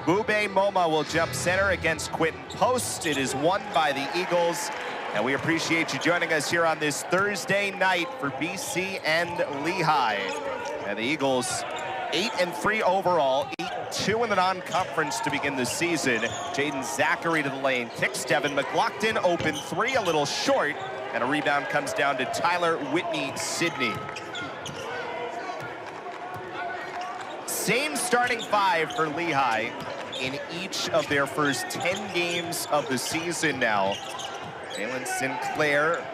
Bube Moma will jump center against Quinten Post. It is won by the Eagles. And we appreciate you joining us here on this Thursday night for BC and Lehigh. And the Eagles 8-3 overall, 8-2 in the non-conference to begin the season. Jaeden Zackery to the lane, kicks Devin McLaughlin, open three, a little short, and a rebound comes down to Tyler Whitney-Sydney. Same starting five for Lehigh in each of their first 10 games of the season now. Jalen Sinclair,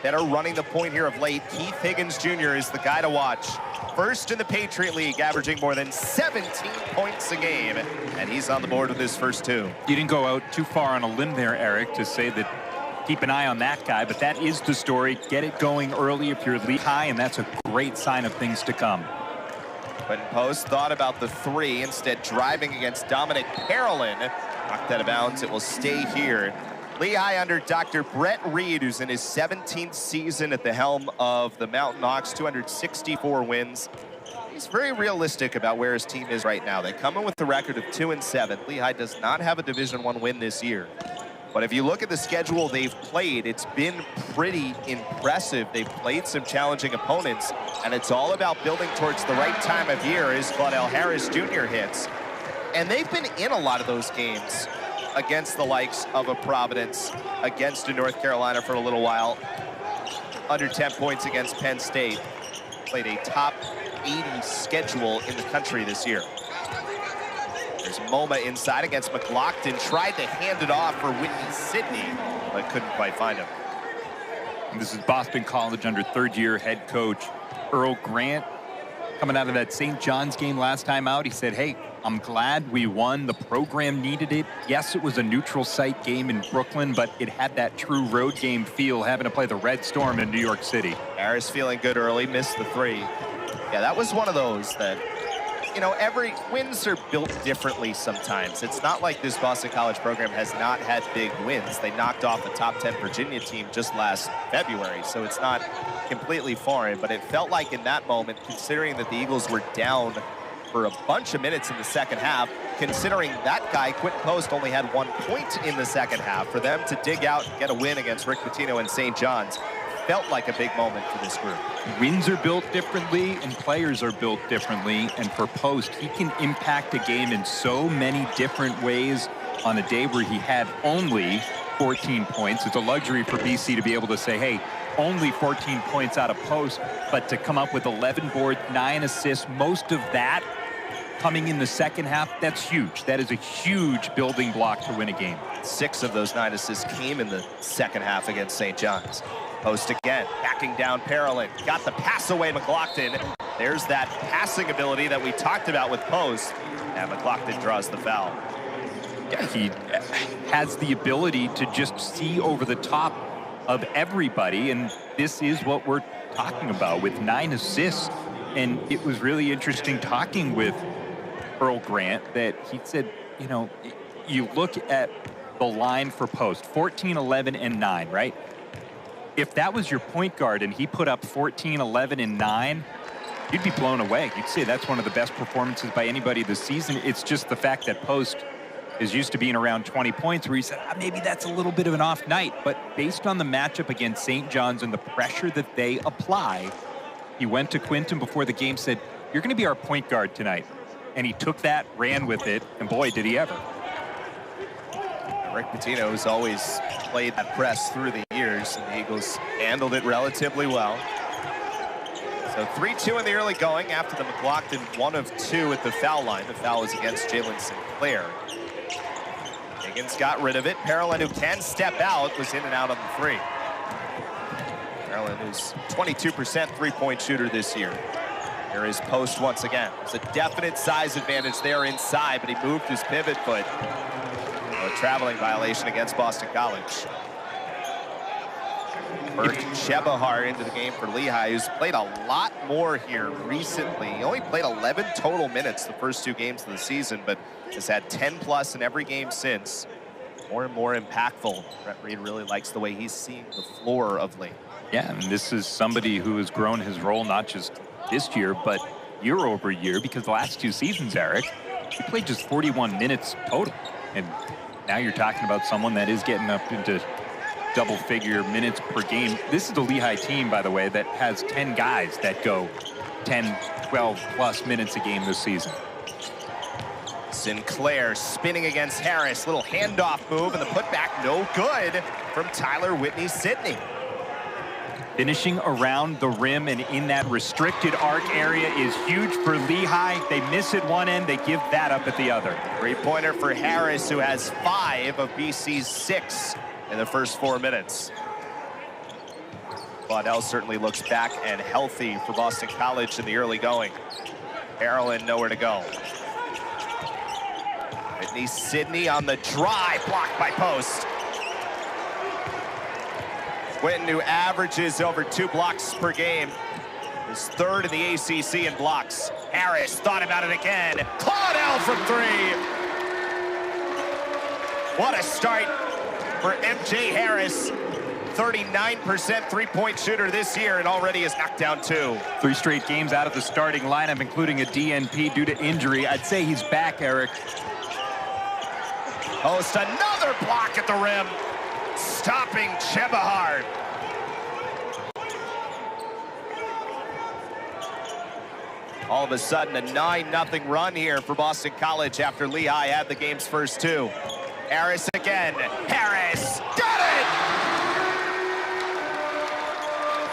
better running the point here of late. Keith Higgins Jr. is the guy to watch. First in the Patriot League, averaging more than 17 points a game, and he's on the board with his first two. You didn't go out too far on a limb there, Eric, to say that keep an eye on that guy, but that is the story. Get it going early if you're Lehigh, and that's a great sign of things to come. Quinten Post thought about the three, instead driving against Dominic Parolin. Knocked out of bounds, it will stay here. Lehigh under Dr. Brett Reed, who's in his 17th season at the helm of the Mountain Hawks, 264 wins. He's very realistic about where his team is right now. They come in with a record of 2-7. Lehigh does not have a Division I win this year. But if you look at the schedule they've played, it's been pretty impressive. They've played some challenging opponents, and it's all about building towards the right time of year as Claudell Harris Jr. hits. And they've been in a lot of those games against the likes of a Providence, against a North Carolina for a little while, under 10 points against Penn State. Played a top 80 schedule in the country this year. There's Moma inside against McLaughlin, tried to hand it off for Whitney-Sydney, but couldn't quite find him. And this is Boston College under third-year head coach Earl Grant. Coming out of that St. John's game last time out, he said, hey, I'm glad we won. The program needed it. Yes, it was a neutral site game in Brooklyn, but it had that true road game feel, having to play the Red Storm in New York City. Harris feeling good early, missed the three. Yeah, that was one of those that, you know, every wins are built differently sometimes. It's not like this Boston College program has not had big wins. They knocked off a top 10 Virginia team just last February, so it's not completely foreign, but it felt like in that moment, considering that the Eagles were down for a bunch of minutes in the second half, considering that guy, Quinten Post, only had 1 point in the second half, for them to dig out and get a win against Rick Pitino and St. John's felt like a big moment for this group. Wins are built differently and players are built differently, and for Post, he can impact a game in so many different ways on a day where he had only 14 points. It's a luxury for BC to be able to say, hey, only 14 points out of Post, but to come up with 11 boards, 9 assists, most of that coming in the second half, that's huge. That is a huge building block to win a game. 6 of those 9 assists came in the second half against St. John's. Post again, backing down Parolin. Got the pass away, McLaughlin. There's that passing ability that we talked about with Post, and McLaughlin draws the foul. Yeah, he has the ability to just see over the top of everybody, and this is what we're talking about with 9 assists. And it was really interesting talking with Earl Grant that he said, you know, you look at the line for Post, 14, 11, and 9, right? If that was your point guard and he put up 14, 11, and 9, you'd be blown away. You'd say that's one of the best performances by anybody this season. It's just the fact that Post is used to being around 20 points where he said, maybe that's a little bit of an off night. But based on the matchup against St. John's and the pressure that they apply, he went to Quinten before the game, said, you're going to be our point guard tonight. And he took that, ran with it, and boy, did he ever. Rick Pitino has always played that press through the years, and the Eagles handled it relatively well. So 3-2 in the early going after the McLaughlin 1 of 2 at the foul line. The foul was against Jalen Sinclair. Higgins got rid of it. Parolin, who can step out, was in and out on the three. Parolin, who's 22% three-point shooter this year. Here is Post once again. There's a definite size advantage there inside, but he moved his pivot foot. A traveling violation against Boston College. Burke Chebahar into the game for Lehigh, who's played a lot more here recently. He only played 11 total minutes the first 2 games of the season, but has had 10+ in every game since. More and more impactful. Brett Reed really likes the way he's seeing the floor of late. Yeah, and this is somebody who has grown his role not just this year, but year over year, because the last 2 seasons, Eric, he played just 41 minutes total. And now you're talking about someone that is getting up into double-figure minutes per game. This is the Lehigh team, by the way, that has 10 guys that go 10, 12-plus minutes a game this season. Sinclair spinning against Harris. Little handoff move, and the putback no good from Tyler Whitney-Sidney. Finishing around the rim and in that restricted arc area is huge for Lehigh. They miss at one end, they give that up at the other. Three-pointer for Harris, who has 5 of BC's 6 in the first 4 minutes. Claudell certainly looks back and healthy for Boston College in the early going. Parolin nowhere to go. Whitney-Sidney on the drive, blocked by post. Quinten, who averages over 2 blocks per game, is 3rd in the ACC in blocks. Harris thought about it again. Claudell from 3. What a start for MJ Harris. 39% three-point shooter this year and already has knocked down 2. 3 straight games out of the starting lineup, including a DNP due to injury. I'd say he's back, Eric. Post, another block at the rim. Stopping Chebahar. All of a sudden, a 9-0 run here for Boston College after Lehigh had the game's first 2. Harris again. Harris got it!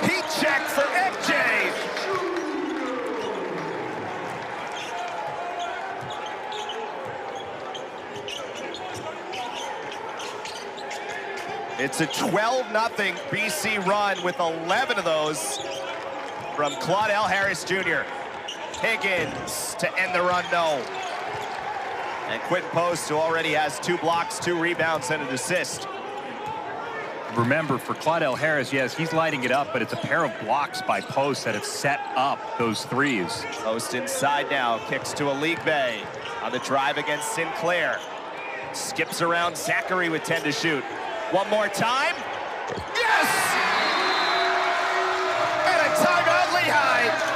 Heat check for MJ. It's a 12-0 BC run with 11 of those from Claudell Harris Jr. Higgins to end the run, no. And Quinten Post, who already has 2 blocks, 2 rebounds, and an assist. Remember, for Claudell Harris, yes, he's lighting it up, but it's a pair of blocks by Post that have set up those threes. Post inside now, kicks to Aligbe on the drive against Sinclair. Skips around Zackery with 10 to shoot. One more time. Yes! And a timeout, Lehigh.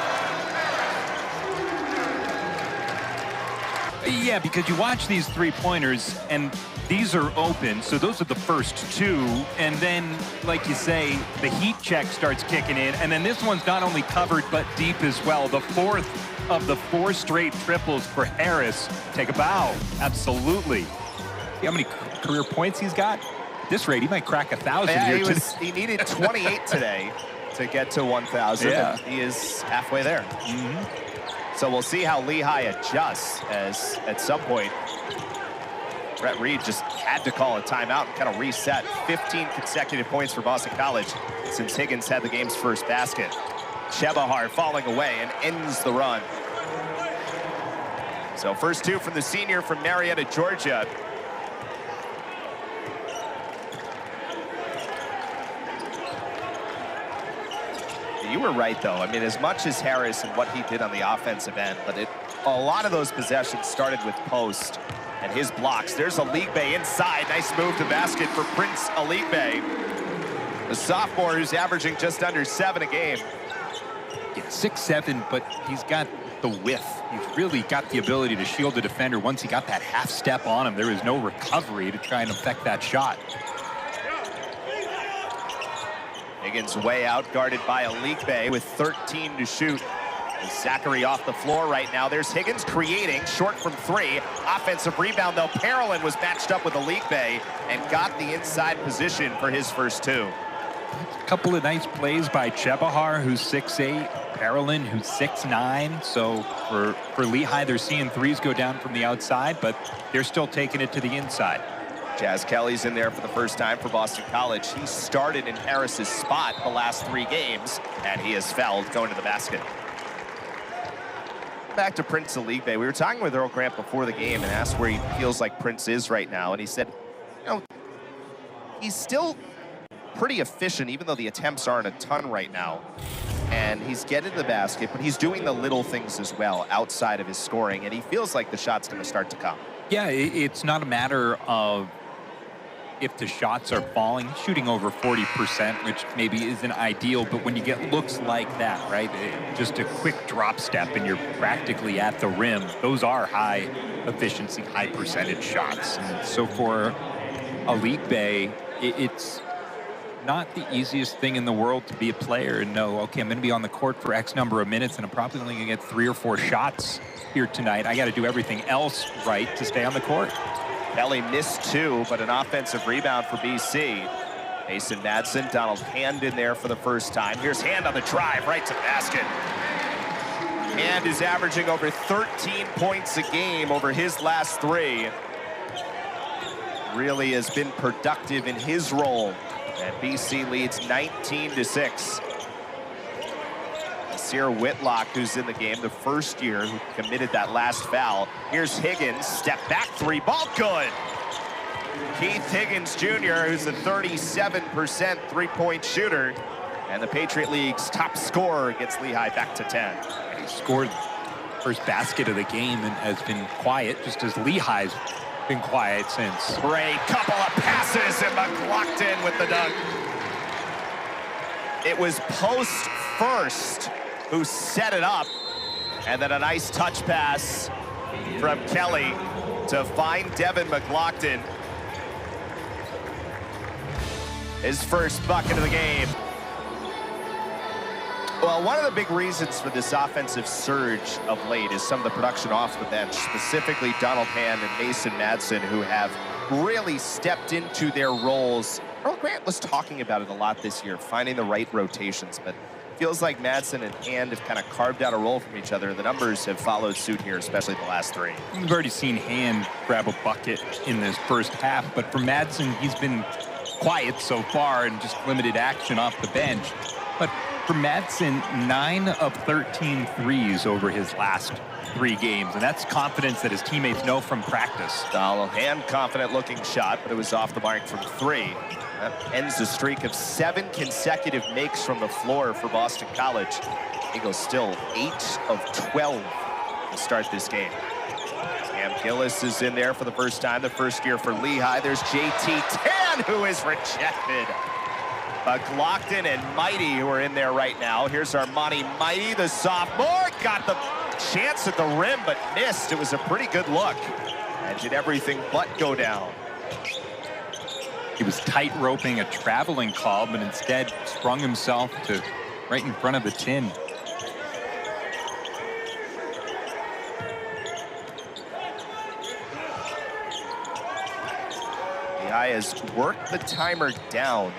Yeah, because you watch these three-pointers, and these are open, so those are the first 2. And then, like you say, the heat check starts kicking in, and then this one's not only covered, but deep as well. The 4th of the 4 straight triples for Harris. Take a bow. Absolutely. See how many career points he's got? At this rate, he might crack 1,000 here. He needed 28 today to get to 1,000. Yeah. He is halfway there. So we'll see how Lehigh adjusts, as at some point Brett Reed just had to call a timeout and kind of reset. 15 consecutive points for Boston College since Higgins had the game's first basket. Chebahar falling away and ends the run. So first 2 from the senior from Marietta, Georgia. You were right, though. I mean, as much as Harris and what he did on the offensive end, but a lot of those possessions started with Post and his blocks. There's Aligbe inside. Nice move to basket for Prince Aligbe, the sophomore who's averaging just under 7 a game. Yeah, 6'7", but he's got the width. He's really got the ability to shield the defender. Once he got that half step on him, there was no recovery to try and affect that shot. Higgins way out, guarded by Aligbe with 13 to shoot. Zackery off the floor right now. There's Higgins creating, short from 3. Offensive rebound, though. Parolin was matched up with Aligbe and got the inside position for his first 2. A couple of nice plays by Chebahar, who's 6'8", Parolin, who's 6'9". So for Lehigh, they're seeing threes go down from the outside, but they're still taking it to the inside. Jazz Kelly's in there for the first time for Boston College. He started in Harris's spot the last 3 games, and he has fouled going to the basket. Back to Prince Aligbe. We were talking with Earl Grant before the game and asked where he feels like Prince is right now, and he said, you know, he's still pretty efficient, even though the attempts aren't a ton right now. And he's getting to the basket, but he's doing the little things as well outside of his scoring, and he feels like the shot's going to start to come. Yeah, it's not a matter of if the shots are falling, shooting over 40%, which maybe isn't ideal, but when you get looks like that, right, just a quick drop step and you're practically at the rim, those are high efficiency, high percentage shots. And so for Elite Bay, it's not the easiest thing in the world to be a player and know, okay, I'm going to be on the court for X number of minutes and I'm probably only going to get 3 or 4 shots here tonight. I got to do everything else right to stay on the court. Kelly missed 2, but an offensive rebound for BC. Mason Madsen, Donald Hand in there for the first time. Here's Hand on the drive, right to the basket. Hand is averaging over 13 points a game over his last 3. Really has been productive in his role. And BC leads 19-6. Nasir Whitlock, who's in the game, the first year who committed that last foul. Here's Higgins, step back 3, ball good. Keith Higgins Jr., who's a 37% three-point shooter, and the Patriot League's top scorer, gets Lehigh back to 10. He scored first basket of the game and has been quiet, just as Lehigh's been quiet since. Great couple of passes, and McLaughlin with the dunk. It was Post first who set it up, and then a nice touch pass from Kelly to find Devin McLaughlin. His first bucket of the game. Well, one of the big reasons for this offensive surge of late is some of the production off the bench, specifically Donald Hand and Mason Madsen, who have really stepped into their roles. Earl Grant was talking about it a lot this year, finding the right rotations, but it feels like Madsen and Hand have kind of carved out a role from each other, and the numbers have followed suit here, especially the last 3. We've already seen Hand grab a bucket in this first half, but for Madsen, he's been quiet so far and just limited action off the bench. But for Madsen, 9 of 13 threes over his last 3 games, and that's confidence that his teammates know from practice. Donald Hand, confident looking shot, but it was off the mark from 3. That ends the streak of 7 consecutive makes from the floor for Boston College. Eagles still 8 of 12 to start this game. Cam Gillis is in there for the first time, the first year for Lehigh. There's JT Tan, who is rejected. McLaughlin and Mighty, who are in there right now. Here's Armani Mighty, the sophomore. Got the chance at the rim, but missed. It was a pretty good look. And did everything but go down. He was tight roping a traveling call, but instead sprung himself to right in front of the tin. Lehigh has worked the timer down.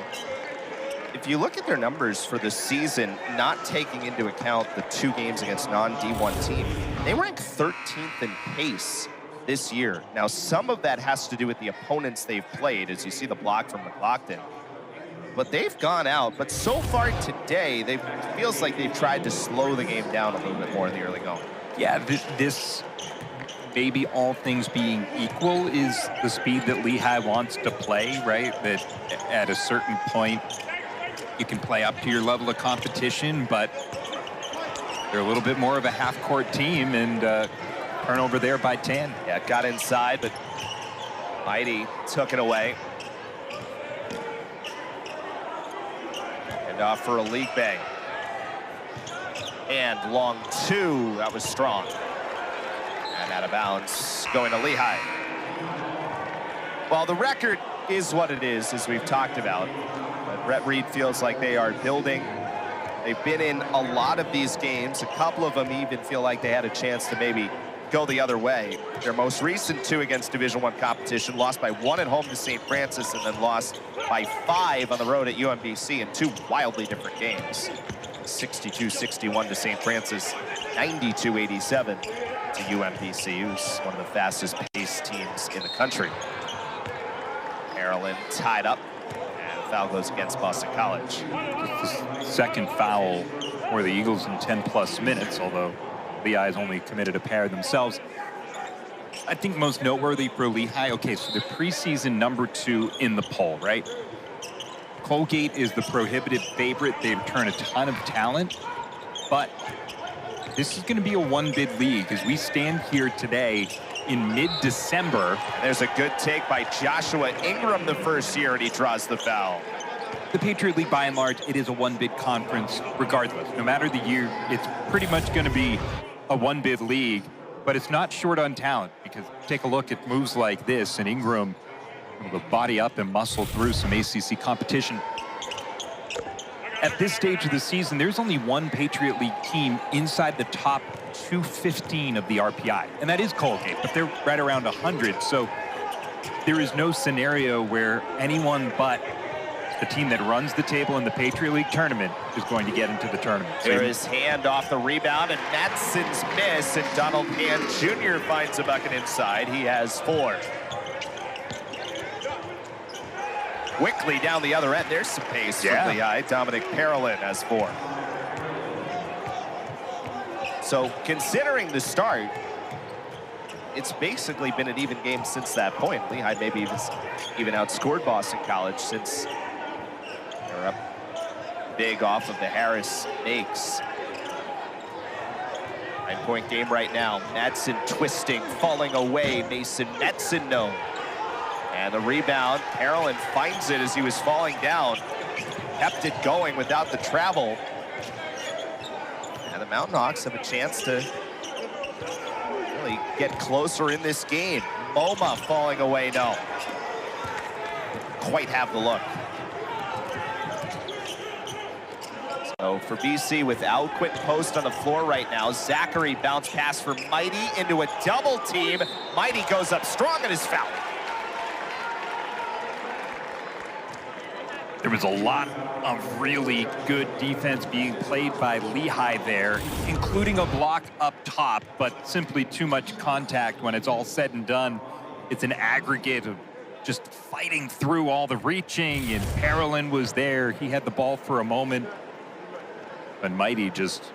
If you look at their numbers for the season, not taking into account the 2 games against non-D1 team, they rank 13th in pace this year. Now, some of that has to do with the opponents they've played, as you see the block from McLaughlin. But they've gone out. But so far today, it feels like they've tried to slow the game down a little bit more in the early going. Yeah, this maybe all things being equal is the speed that Lehigh wants to play, right? That at a certain point, you can play up to your level of competition, but they're a little bit more of a half-court team, and turnover there by 10. Yeah, it got inside, but Mighty took it away. And off for a league bang. And long 2, that was strong. And out of bounds, going to Lehigh. Well, the record is what it is, as we've talked about. But Brett Reed feels like they are building. They've been in a lot of these games. A couple of them even feel like they had a chance to maybe go the other way. Their most recent 2 against Division I competition, lost by 1 at home to St. Francis, and then lost by 5 on the road at UMBC in 2 wildly different games. 62-61 to St. Francis, 92-87 to UMBC, who's one of the fastest paced teams in the country. Maryland tied up, and the foul goes against Boston College. Just the second foul for the Eagles in 10+ minutes, although Lehigh has only committed a pair themselves. I think most noteworthy for Lehigh, okay, so they're preseason number 2 in the poll, right? Colgate is the prohibitive favorite. They return a ton of talent, but this is going to be a 1-bid league. As we stand here today, in mid-December. There's a good take by Joshua Ingram the first year, and he draws the foul. The Patriot League, by and large, it is a one-bid conference regardless. No matter the year, it's pretty much going to be a one-bid league, but it's not short on talent, because take a look at moves like this, and Ingram able to body up and muscle through some ACC competition. At this stage of the season, there's only one Patriot League team inside the top 215 of the RPI, and that is Colgate, but they're right around 100, so there is no scenario where anyone but the team that runs the table in the Patriot League tournament is going to get into the tournament. There is Hand off the rebound, and Matson's miss, and Donald Hand Jr. finds a bucket inside. He has 4. Quickly down the other end. There's some pace from Lehigh. Dominic Parolin has 4. So considering the start, it's basically been an even game since that point. Lehigh maybe even outscored Boston College since they're up big off of the Harris makes. 9-point game right now. Madsen twisting, falling away. Mason Madsen no. And the rebound, Parolin finds it as he was falling down. Kept it going without the travel. And the Mountain Hawks have a chance to really get closer in this game. MoMA falling away, no. Quite have the look. So for BC, without Quinten Post on the floor right now, Zackery bounce pass for Mighty into a double team. Mighty goes up strong and is fouled. There was a lot of really good defense being played by Lehigh there, including a block up top, but simply too much contact when it's all said and done. It's an aggregate of just fighting through all the reaching, and Parolin was there. He had the ball for a moment, but Mighty just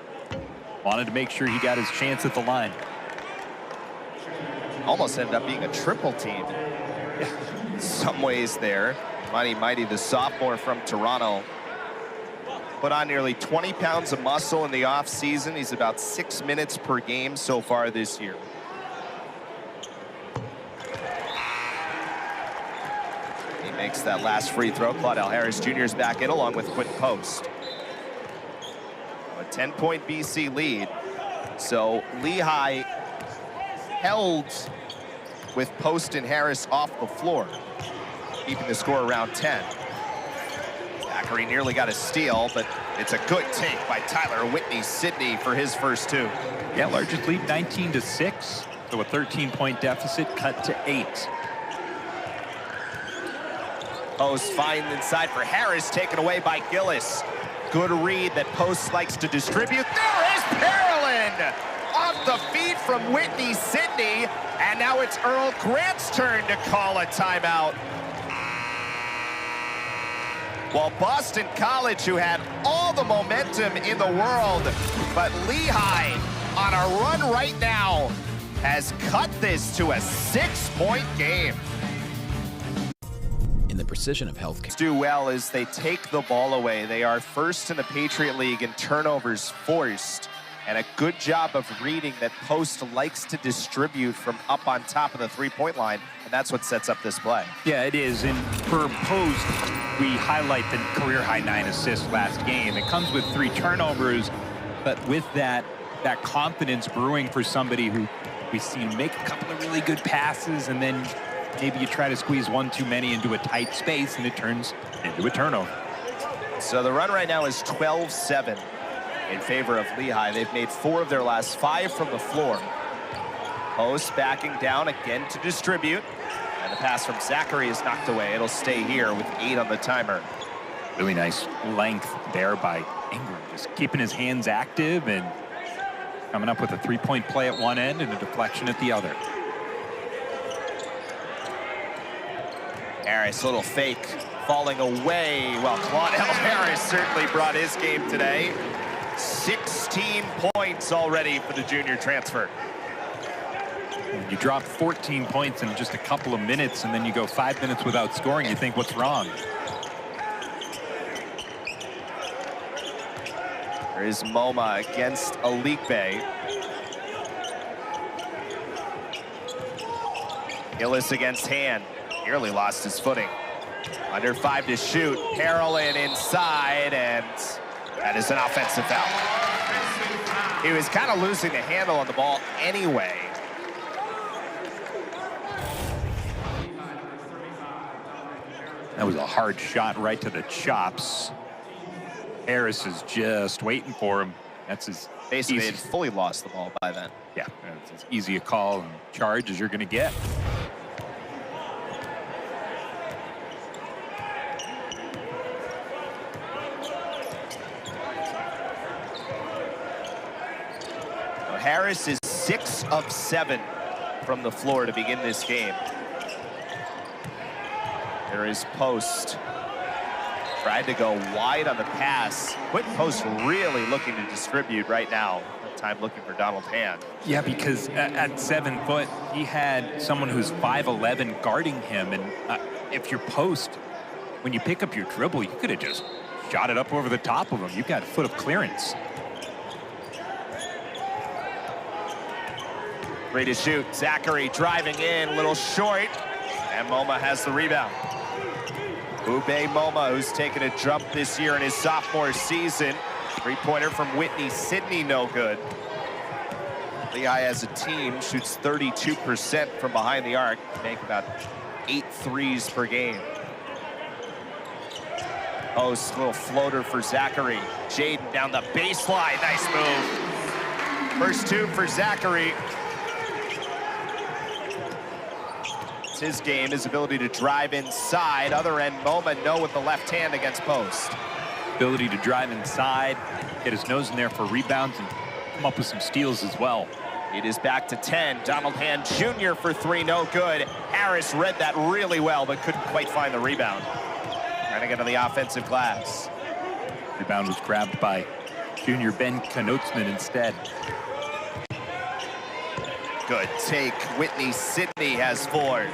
wanted to make sure he got his chance at the line. Almost ended up being a triple team in some ways there. Mighty, the sophomore from Toronto, put on nearly 20 pounds of muscle in the offseason. He's about 6 minutes per game so far this year. He makes that last free throw. Claudell Harris Jr. is back in along with Quinten Post. A 10-point BC lead. So Lehigh held with Post and Harris off the floor, keeping the score around 10. Zackery nearly got a steal, but it's a good take by Tyler Whitney-Sydney for his first 2. Yeah, largest lead 19-6, so a 13-point deficit cut to 8. Post finds inside for Harris, taken away by Gillis. Good read that Post likes to distribute. There is Parolin! Off the feet from Whitney-Sydney, and now it's Earl Grant's turn to call a timeout. Well, Boston College, who had all the momentum in the world, but Lehigh on a run right now has cut this to a 6-point game. In the precision of healthcare. Do well as they take the ball away. They are first in the Patriot League in turnovers forced, and a good job of reading that Post likes to distribute from up on top of the three-point line, and that's what sets up this play. Yeah, it is, and for Post, we highlight the career-high 9 assists last game. It comes with 3 turnovers, but with that confidence brewing for somebody who we've seen make a couple of really good passes, and then maybe you try to squeeze one too many into a tight space, and it turns into a turnover. So the run right now is 12-7 in favor of Lehigh. They've made 4 of their last 5 from the floor. Post backing down again to distribute. And the pass from Zackery is knocked away. It'll stay here with 8 on the timer. Really nice length there by Ingram, just keeping his hands active and coming up with a 3-point play at one end and a deflection at the other. Harris, little fake, falling away. Well, Claudell Harris certainly brought his game today. 16 points already for the junior transfer. You drop 14 points in just a couple of minutes, and then you go 5 minutes without scoring. You think, what's wrong? There is MoMA against Alikbe. Gillis against Hand. Nearly lost his footing. Under 5 to shoot. Parolin inside, and that is an offensive foul. He was kind of losing the handle on the ball anyway. That was a hard shot right to the chops. Harris is just waiting for him. That's his Basically, they had fully lost the ball by then. Yeah, it's as easy a call and charge as you're going to get. Harris is 6 of 7 from the floor to begin this game. There is Post. Tried to go wide on the pass. Quinten Post really looking to distribute right now. That time looking for Donald Hand. Yeah, because at 7 foot, he had someone who's 5'11" guarding him. And if you're Post, when you pick up your dribble, you could have just shot it up over the top of him. You've got a foot of clearance. 3 to shoot. Zackery driving in, a little short. And Moma has the rebound. Ube Moma, who's taken a jump this year in his sophomore season. 3-pointer from Whitney Sidney, no good. Lehigh as a team shoots 32% from behind the arc. Make about 8 threes per game. Post, little floater for Zackery. Jaeden down the baseline, nice move. First 2 for Zackery. His game, his ability to drive inside. Other end, Moma, no with the left hand against Post. Ability to drive inside, get his nose in there for rebounds, and come up with some steals as well. It is back to 10. Donald Hand Jr. for 3, no good. Harris read that really well, but couldn't quite find the rebound. Trying to get on the offensive glass. Rebound was grabbed by junior Ben Knotsman instead. Good take. Whitney Sidney has 4.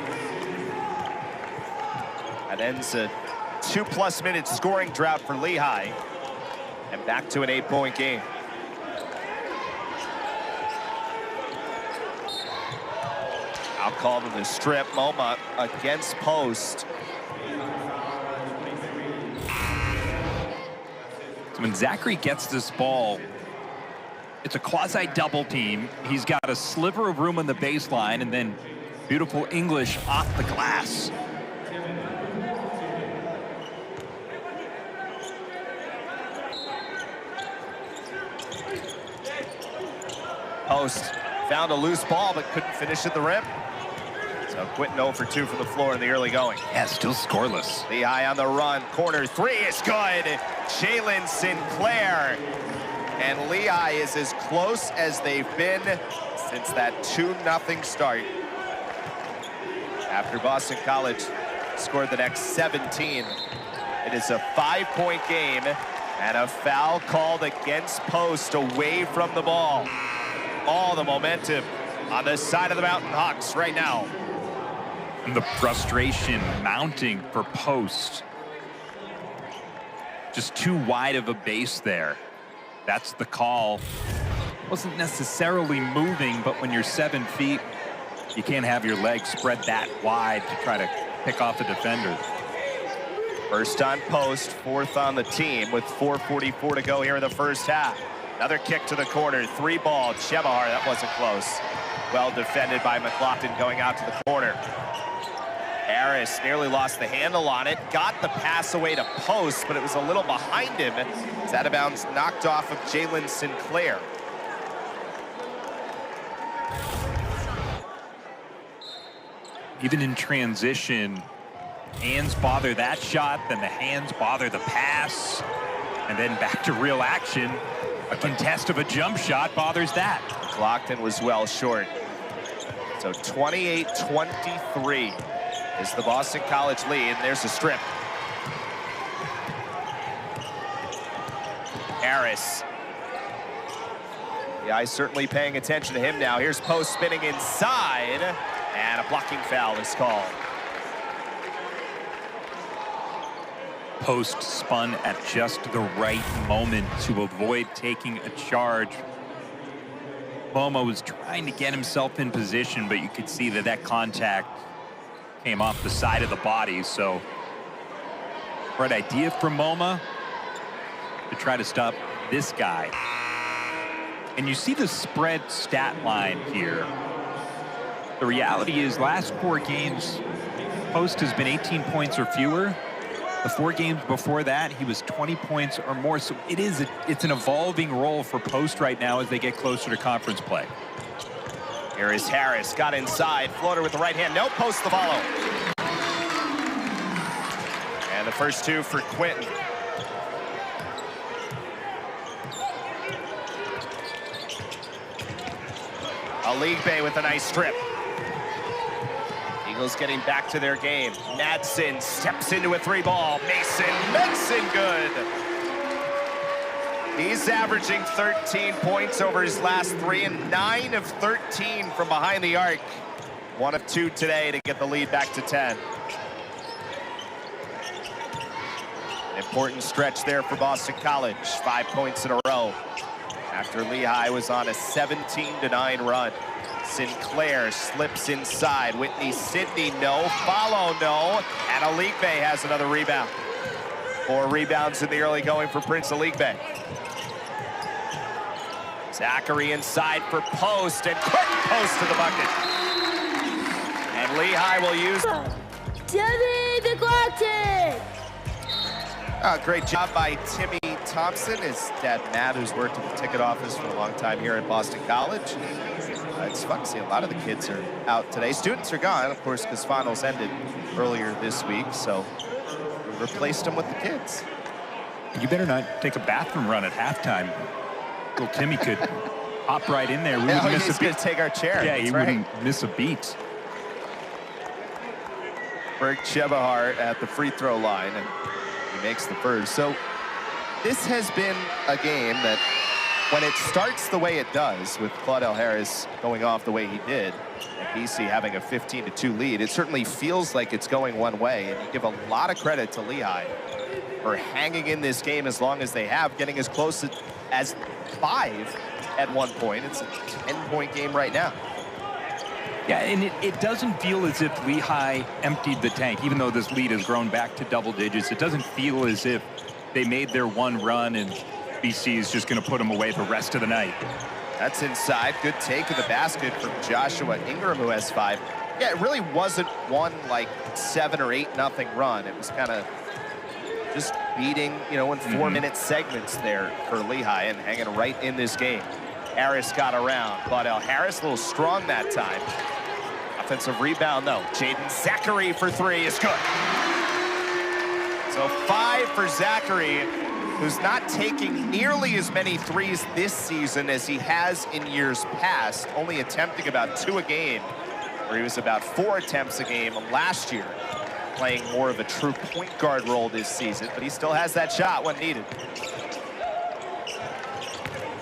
That ends a 2+ minute scoring drought for Lehigh. And back to an 8-point game. I'll call to the strip. Moma against Post. So when Zackery gets this ball, it's a quasi-double team. He's got a sliver of room on the baseline, and then beautiful English off the glass. Post found a loose ball, but couldn't finish at the rim. So Quinten 0 for 2 from the floor in the early going. Yeah, still scoreless. Lehigh on the run. Corner 3 is good. Jaeden Sinclair. And Lehigh is as close as they've been since that 2-0 start. After Boston College scored the next 17. It is a 5-point game and a foul called against Post away from the ball. All the momentum on the side of the Mountain Hawks right now. And the frustration mounting for Post. Just too wide of a base there. That's the call. Wasn't necessarily moving, but when you're 7 feet, you can't have your legs spread that wide to try to pick off a defender. First on Post, 4th on the team with 4:44 to go here in the first half. Another kick to the corner, 3-ball. Chebahar, that wasn't close. Well defended by McLaughlin going out to the corner. Harris nearly lost the handle on it, got the pass away to Post, but it was a little behind him. It's out of bounds, knocked off of Jaeden Sinclair. Even in transition, hands bother that shot, then the hands bother the pass, and then back to real action. A contest of a jump shot bothers that. McLaughlin was well short. So 28-23 is the Boston College lead, and there's a strip. Harris. The eye's certainly paying attention to him now. Here's Post spinning inside, and a blocking foul is called. Post spun at just the right moment to avoid taking a charge. Moma was trying to get himself in position, but you could see that contact came off the side of the body. So, right idea from MoMA to try to stop this guy. And you see the spread stat line here. The reality is last 4 games, Post has been 18 points or fewer. The 4 games before that, he was 20 points or more. So it's an evolving role for Post right now as they get closer to conference play. Here is Harris, got inside, floater with the right hand, no post to follow. And the first 2 for Quinten. Aligbe with a nice strip. Eagles getting back to their game. Madsen steps into a 3-ball. Mason makes it good. He's averaging 13 points over his last 3 and 9 of 13 from behind the arc. 1 of 2 today to get the lead back to 10. An important stretch there for Boston College. 5 points in a row after Lehigh was on a 17-9 run. Sinclair slips inside. Whitney Sidney, no. Follow, no. And Aligbe has another rebound. 4 rebounds in the early going for Prince Aligbe. Zackery inside for Post, and quick Post to the bucket. And Lehigh will use... great job by Timmy Thompson, his dad Matt, who's worked at the ticket office for a long time here at Boston College. It's fun to see a lot of the kids are out today. Students are gone, of course, because finals ended earlier this week, so we replaced them with the kids. You better not take a bathroom run at halftime. Little Timmy could hop right in there. We wouldn't miss a beat. He's going to take our chair. Yeah, he wouldn't miss a beat. Berg Chebahar at the free throw line, and he makes the first. So this has been a game that, when it starts the way it does, with Claudell Harris going off the way he did, and BC having a 15-2 lead, it certainly feels like it's going one way. And you give a lot of credit to Lehigh for hanging in this game as long as they have, getting as close as 5 at one point. It's a 10-point game right now. Yeah, and it doesn't feel as if Lehigh emptied the tank, even though this lead has grown back to double digits. It doesn't feel as if they made their one run and BC is just going to put them away the rest of the night. That's inside. Good take of the basket from Joshua Ingram, who has 5. Yeah, it really wasn't one like 7 or 8-0 run. It was kind of just beating, in 4-minute segments there for Lehigh and hanging right in this game. Harris got around. Claudell Harris, a little strong that time. Offensive rebound, though. Jaeden Zackery for 3 is good. So 5 for Zackery, who's not taking nearly as many threes this season as he has in years past, only attempting about 2 a game, where he was about 4 attempts a game last year, playing more of a true point guard role this season, but he still has that shot when needed.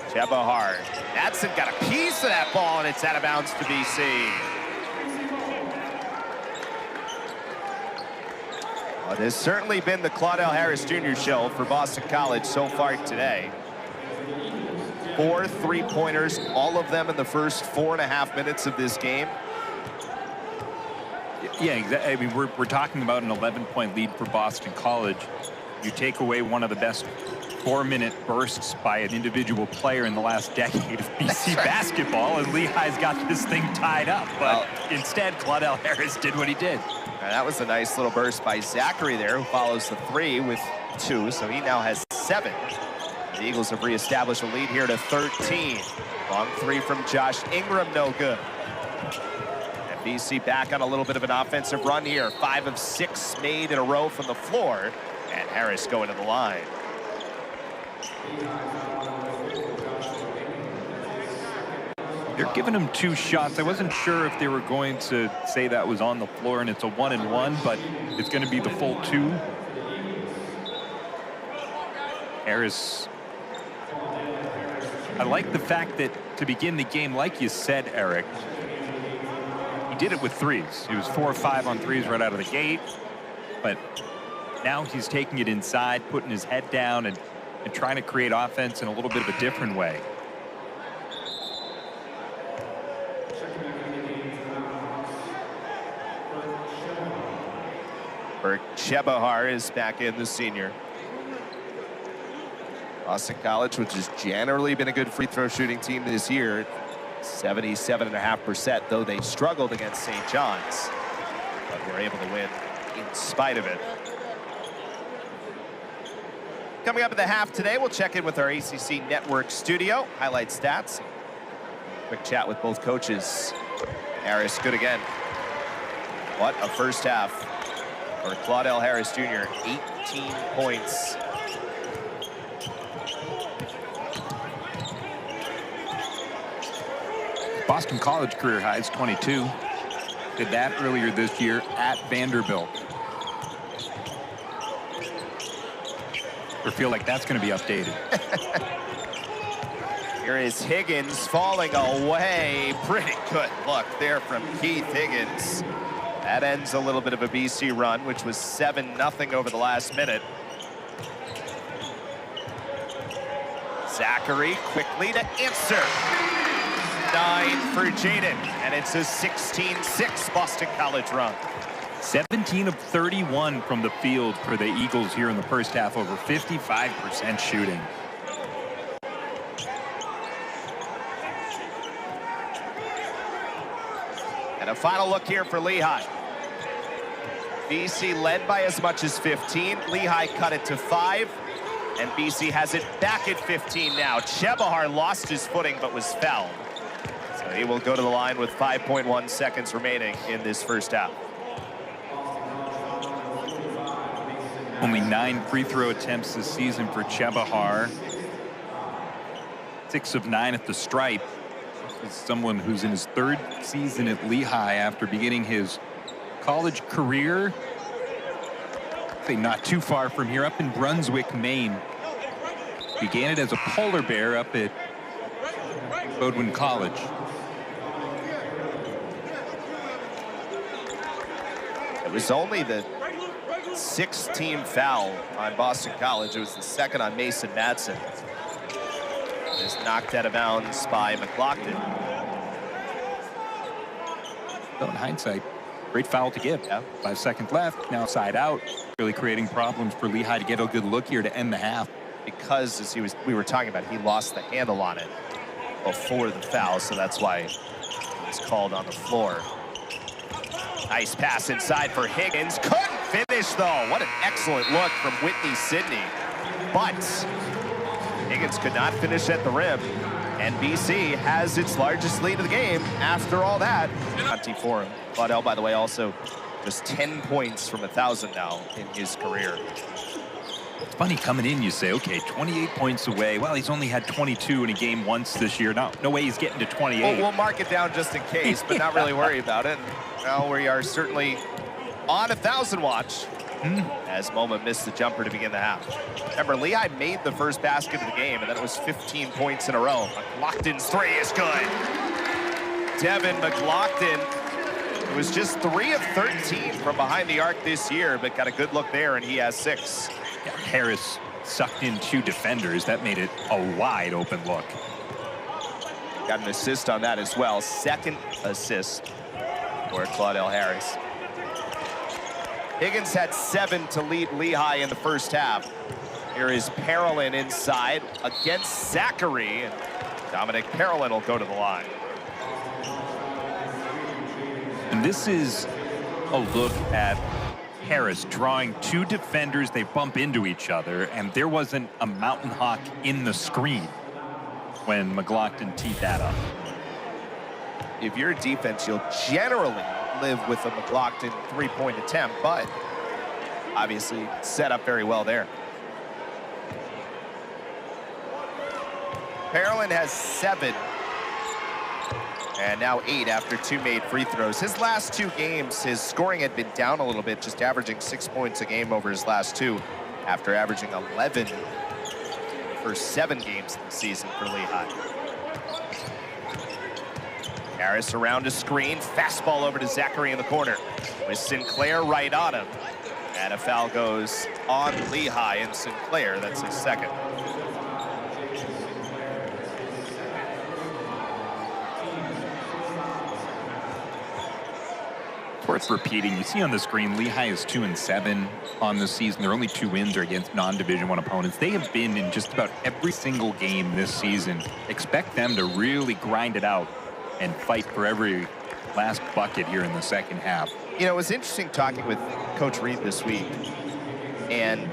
Chebahar. Madsen got a piece of that ball, and it's out of bounds to BC. Well, it has certainly been the Claudell Harris Jr. show for Boston College so far today. 4 3-pointers, all of them in the first 4.5 minutes of this game. Yeah, exactly. I mean, we're talking about an 11-point lead for Boston College. You take away one of the best 4-minute bursts by an individual player in the last decade of BC basketball, and Lehigh's got this thing tied up. But instead, Claudell Harris did what he did. That was a nice little burst by Zackery there, who follows the 3 with 2, so he now has 7. The Eagles have reestablished a lead here to 13. Long 3 from Josh Ingram, no good. And BC back on a little bit of an offensive run here. 5 of 6 made in a row from the floor, and Harris going to the line. They're giving him 2 shots. I wasn't sure if they were going to say that was on the floor and it's a 1-and-1, but it's going to be the full 2. Harris. I like the fact that to begin the game, like you said, Eric, he did it with 3s. He was 4 or 5 on 3s right out of the gate, but now he's taking it inside, putting his head down and trying to create offense in a little bit of a different way. Burke Chebahar is back in, the senior. Boston College, which has generally been a good free throw shooting team this year, 77.5%, though they struggled against St. John's, but were able to win in spite of it. Coming up at the half today, we'll check in with our ACC Network studio, highlight stats, quick chat with both coaches. Harris, good again. What a first half for Claudell Harris Jr., 18 points. Boston College career highs 22. Did that earlier this year at Vanderbilt. Or feel like that's going to be updated. Here is Higgins falling away. Pretty good look there from Keith Higgins. That ends a little bit of a BC run, which was 7-0 over the last minute. Zackery quickly to answer. 9 for Jaeden, and it's a 16-6 Boston College run. 17 of 31 from the field for the Eagles here in the first half, over 55% shooting. And a final look here for Lehigh. BC led by as much as 15. Lehigh cut it to 5, and BC has it back at 15 now. Chebahar lost his footing but was fouled. So he will go to the line with 5.1 seconds remaining in this first half. Only 9 free throw attempts this season for Chebahar. 6 of 9 at the stripe. This is someone who's in his 3rd season at Lehigh after beginning his college career. Say not too far from here, up in Brunswick, Maine. Began it as a polar bear up at Bowdoin College. It was only the 6th team foul on Boston College. It was the 2nd on Mason Madsen. It is knocked out of bounds by McLaughlin. Well, in hindsight, great foul to give. Yeah. 5 seconds left, now side out. Really creating problems for Lehigh to get a good look here to end the half. Because, as we were talking about, he lost the handle on it before the foul, so that's why it was called on the floor. Nice pass inside for Higgins. Couldn't finish, though. What an excellent look from Whitney Sidney. But Higgins could not finish at the rim. And BC has its largest lead of the game after all that. For him. Claudell, by the way, also just 10 points from 1,000 now in his career. It's funny, coming in, you say, okay, 28 points away. Well, he's only had 22 in a game once this year. No way he's getting to 28. Well, we'll mark it down just in case, but not really worry about it. Now we are certainly on 1,000 watch as MoMA missed the jumper to begin the half. Remember, Lehigh made the first basket of the game, and then it was 15 points in a row. McLaughlin's 3 is good. Devin McLaughlin, it was just 3 of 13 from behind the arc this year, but got a good look there, and he has 6. Yeah, Harris sucked in 2 defenders. That made it a wide open look. Got an assist on that as well. 2nd assist for Claudell Harris. Higgins had 7 to lead Lehigh in the first half. Here is Parolin inside against Zackery, and Dominic Parolin will go to the line. And this is a look at Harris drawing 2 defenders. They bump into each other, and there wasn't a Mountain Hawk in the screen when McLaughlin teed that up. If you're a defense, you'll generally live with a McLaughlin 3-point attempt, but obviously set up very well there. Parolin has 7, and now 8 after 2 made free throws. His last 2 games, his scoring had been down a little bit, just averaging 6 points a game over his last 2, after averaging 11 for 7 games of the season for Lehigh. Harris around a screen, fastball over to Zackery in the corner, with Sinclair right on him. And a foul goes on Lehigh and Sinclair. That's his 2nd. worth repeating. You see on the screen, Lehigh is 2-7 on the season. Their only 2 wins are against non-Division I opponents. They have been in just about every single game this season. Expect them to really grind it out and fight for every last bucket here in the second half. You know, it was interesting talking with Coach Reed this week, and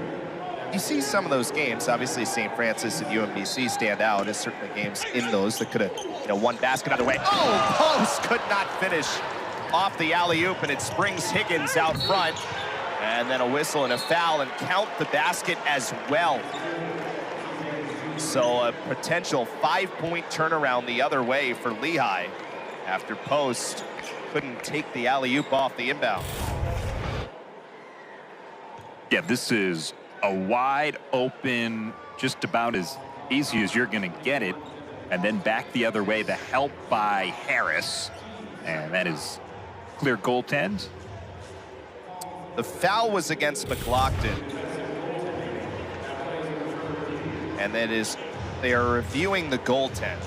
you see some of those games. Obviously, St. Francis and UMBC stand out as certainly games in those that could have, you know, one basket out of the way. Oh, Post could not finish off the alley-oop, and it springs Higgins out front. And then a whistle and a foul, and count the basket as well. So a potential 5-point turnaround the other way for Lehigh after Post couldn't take the alley-oop off the inbound. Yeah, this is a wide open, just about as easy as you're going to get it. And then back the other way, the help by Harris. And that is clear goaltend. The foul was against McLaughlin. And that is, they are reviewing the goaltend.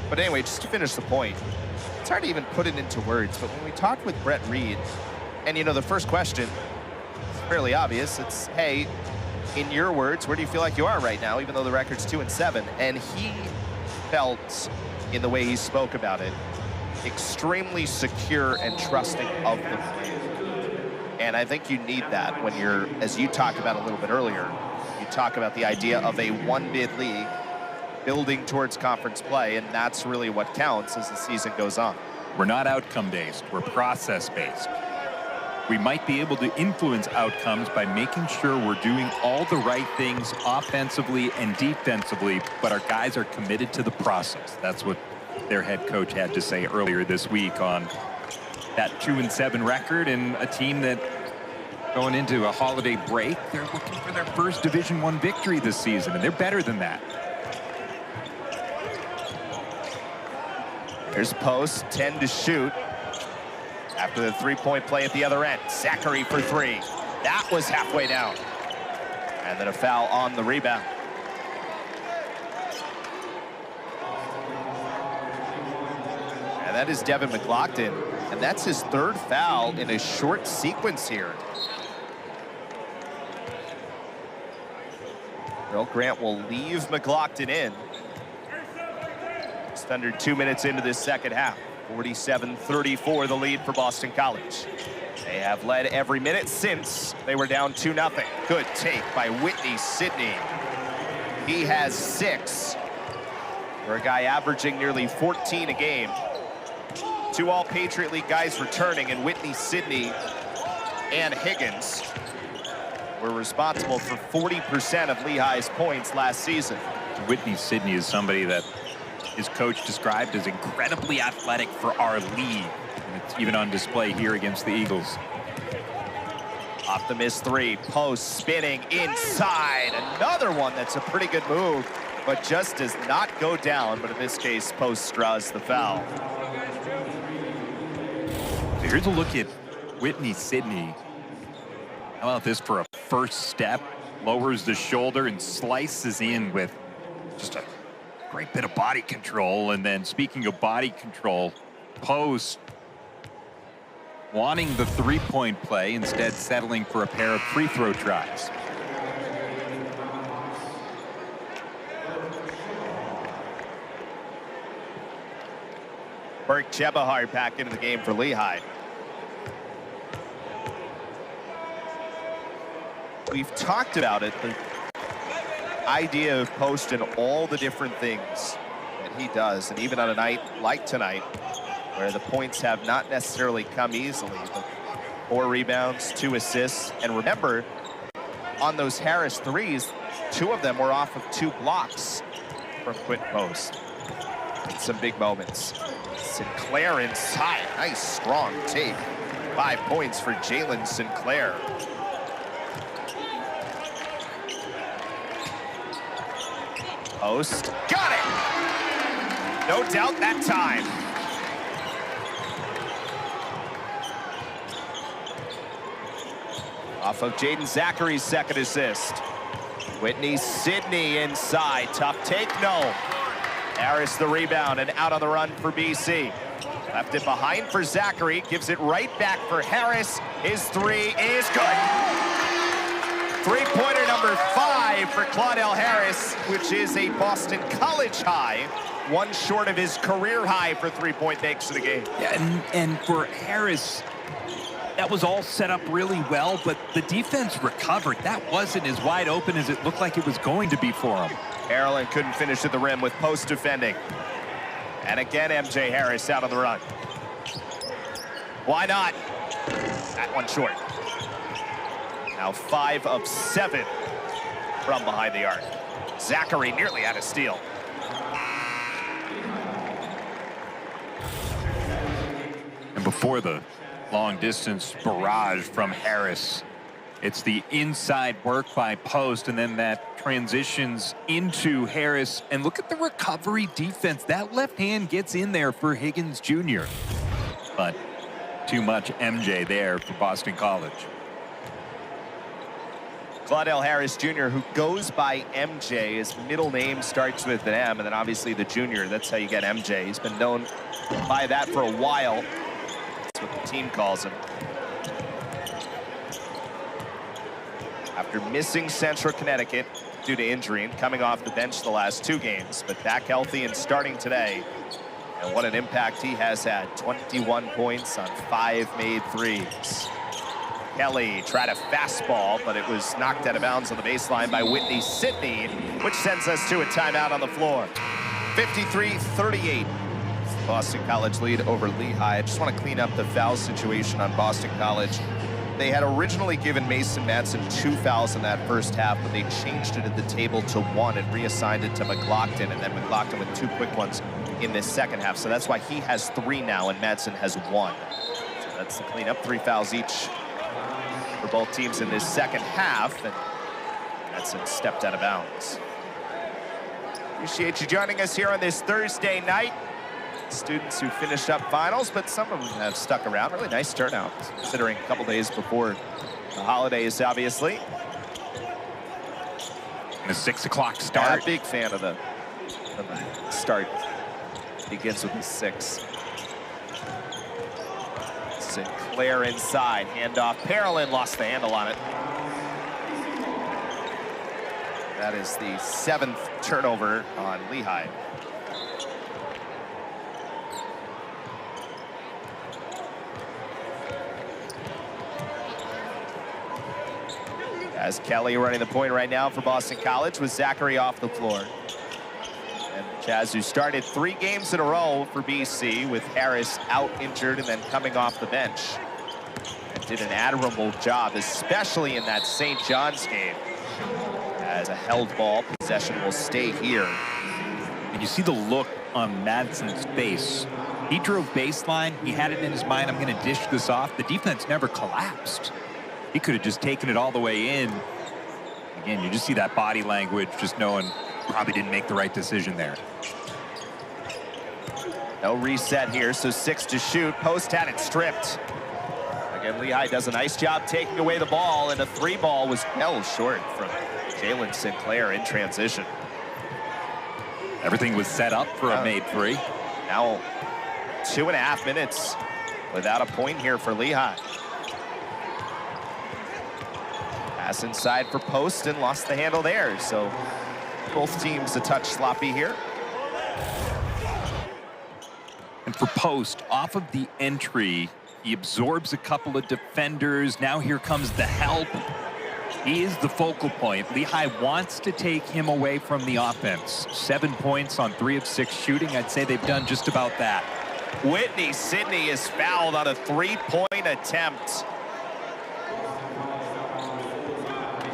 But anyway, just to finish the point, it's hard to even put it into words, but when we talked with Brett Reed, and you know, the first question is fairly obvious. It's, hey, in your words, where do you feel like you are right now, even though the record's 2-7? And he felt, in the way he spoke about it, extremely secure and trusting of the plan. And I think you need that when you're, as you talked about a little bit earlier, you talk about the idea of a one-bid league building towards conference play, and that's really what counts as the season goes on. We're not outcome-based, we're process-based. We might be able to influence outcomes by making sure we're doing all the right things offensively and defensively, but our guys are committed to the process. That's what their head coach had to say earlier this week on that 2-7 record, and a team that going into a holiday break, they're looking for their first Division I victory this season, and they're better than that. Here's Post, 10 to shoot. After the three-point play at the other end, Zackery for 3. That was halfway down. And then a foul on the rebound. And that is Devin McLaughlin. And that's his 3rd foul in a short sequence here. Earl Grant will leave McLaughlin in. Just under 2 minutes into this second half. 47-34 the lead for Boston College. They have led every minute since they were down 2-0. Good take by Whitney Sidney. He has 6 for a guy averaging nearly 14 a game. 2 All-Patriot League guys returning, and Whitney Sidney and Higgins were responsible for 40% of Lehigh's points last season. Whitney Sidney is somebody that his coach described as incredibly athletic for our league. And it's even on display here against the Eagles. Off the missed 3, Post spinning inside. Another one that's a pretty good move, but just does not go down. But in this case, Post draws the foul. So here's a look at Whitney Sidney. How about this for a first step? Lowers the shoulder and slices in with just a great bit of body control. And then speaking of body control, Post wanting the three-point play, instead settling for a pair of free throw tries. Burke Chebahar back into the game for Lehigh. We've talked about it, the idea of Post and all the different things that he does, and even on a night like tonight, where the points have not necessarily come easily, but 4 rebounds, 2 assists, and remember, on those Harris threes, 2 of them were off of 2 blocks from Quinten Post. And some big moments. Sinclair inside, nice strong take. 5 points for Jalen Sinclair. Post, got it! No doubt that time. Off of Jaeden Zackery's second assist. Whitney Sidney inside, tough take, no. Harris the rebound and out on the run for BC. Left it behind for Zackery, gives it right back for Harris. His three is good. Three-pointer number 5 for Claudell Harris, which is a Boston College high. One short of his career high for three-point makes in the game. Yeah, and for Harris, that was all set up really well, but the defense recovered. That wasn't as wide open as it looked like it was going to be for him. Harlan couldn't finish at the rim with post defending. And again, MJ Harris out on the run. Why not? That one short. Now 5 of 7 from behind the arc. Zackery nearly had a steal. And before the long distance barrage from Harris, it's the inside work by Post, and then that transitions into Harris. And look at the recovery defense. That left hand gets in there for Higgins Jr. But too much MJ there for Boston College. Claudell Harris Jr., who goes by MJ. His middle name starts with an M, and then obviously the junior. That's how you get MJ. He's been known by that for a while. That's what the team calls him. After missing Central Connecticut due to injury and coming off the bench the last 2 games, but back healthy and starting today. And what an impact he has had. 21 points on 5 made threes. Kelly tried a fastball, but it was knocked out of bounds on the baseline by Whitney Sidney, which sends us to a timeout on the floor. 53-38. Boston College lead over Lehigh. I just want to clean up the foul situation on Boston College. They had originally given Mason Madsen 2 fouls in that first half, but they changed it at the table to 1 and reassigned it to McLaughlin, and then McLaughlin with 2 quick ones in this second half. So that's why he has 3 now, and Madsen has 1. So that's the cleanup, 3 fouls each for both teams in this second half, and Madsen stepped out of bounds. Appreciate you joining us here on this Thursday night. Students who finished up finals, but some of them have stuck around. Really nice turnout, considering a couple days before the holidays, obviously. And a 6 o'clock start. I'm a big fan of the start. Begins with a 6. Sinclair inside, handoff. Parolin lost the handle on it. That is the 7th turnover on Lehigh. As Kelly running the point right now for Boston College with Zackery off the floor. And Chaz, who started 3 games in a row for BC with Harris out injured and then coming off the bench. And did an admirable job, especially in that St. John's game. As a held ball, possession will stay here. And you see the look on Madsen's face. He drove baseline. He had it in his mind, I'm going to dish this off. The defense never collapsed. He could have just taken it all the way in. Again, you just see that body language, just knowing probably didn't make the right decision there. No reset here, so 6 to shoot. Post had it stripped. Again, Lehigh does a nice job taking away the ball, and a 3 ball was well short from Jalen Sinclair in transition. Everything was set up for a made 3. Now 2.5 minutes without a point here for Lehigh. Pass inside for Post and lost the handle there. So both teams a touch sloppy here. And for Post, off of the entry, he absorbs a couple of defenders. Now here comes the help. He is the focal point. Lehigh wants to take him away from the offense. 7 points on 3 of 6 shooting. I'd say they've done just about that. Whitney Sidney is fouled on a 3-point attempt.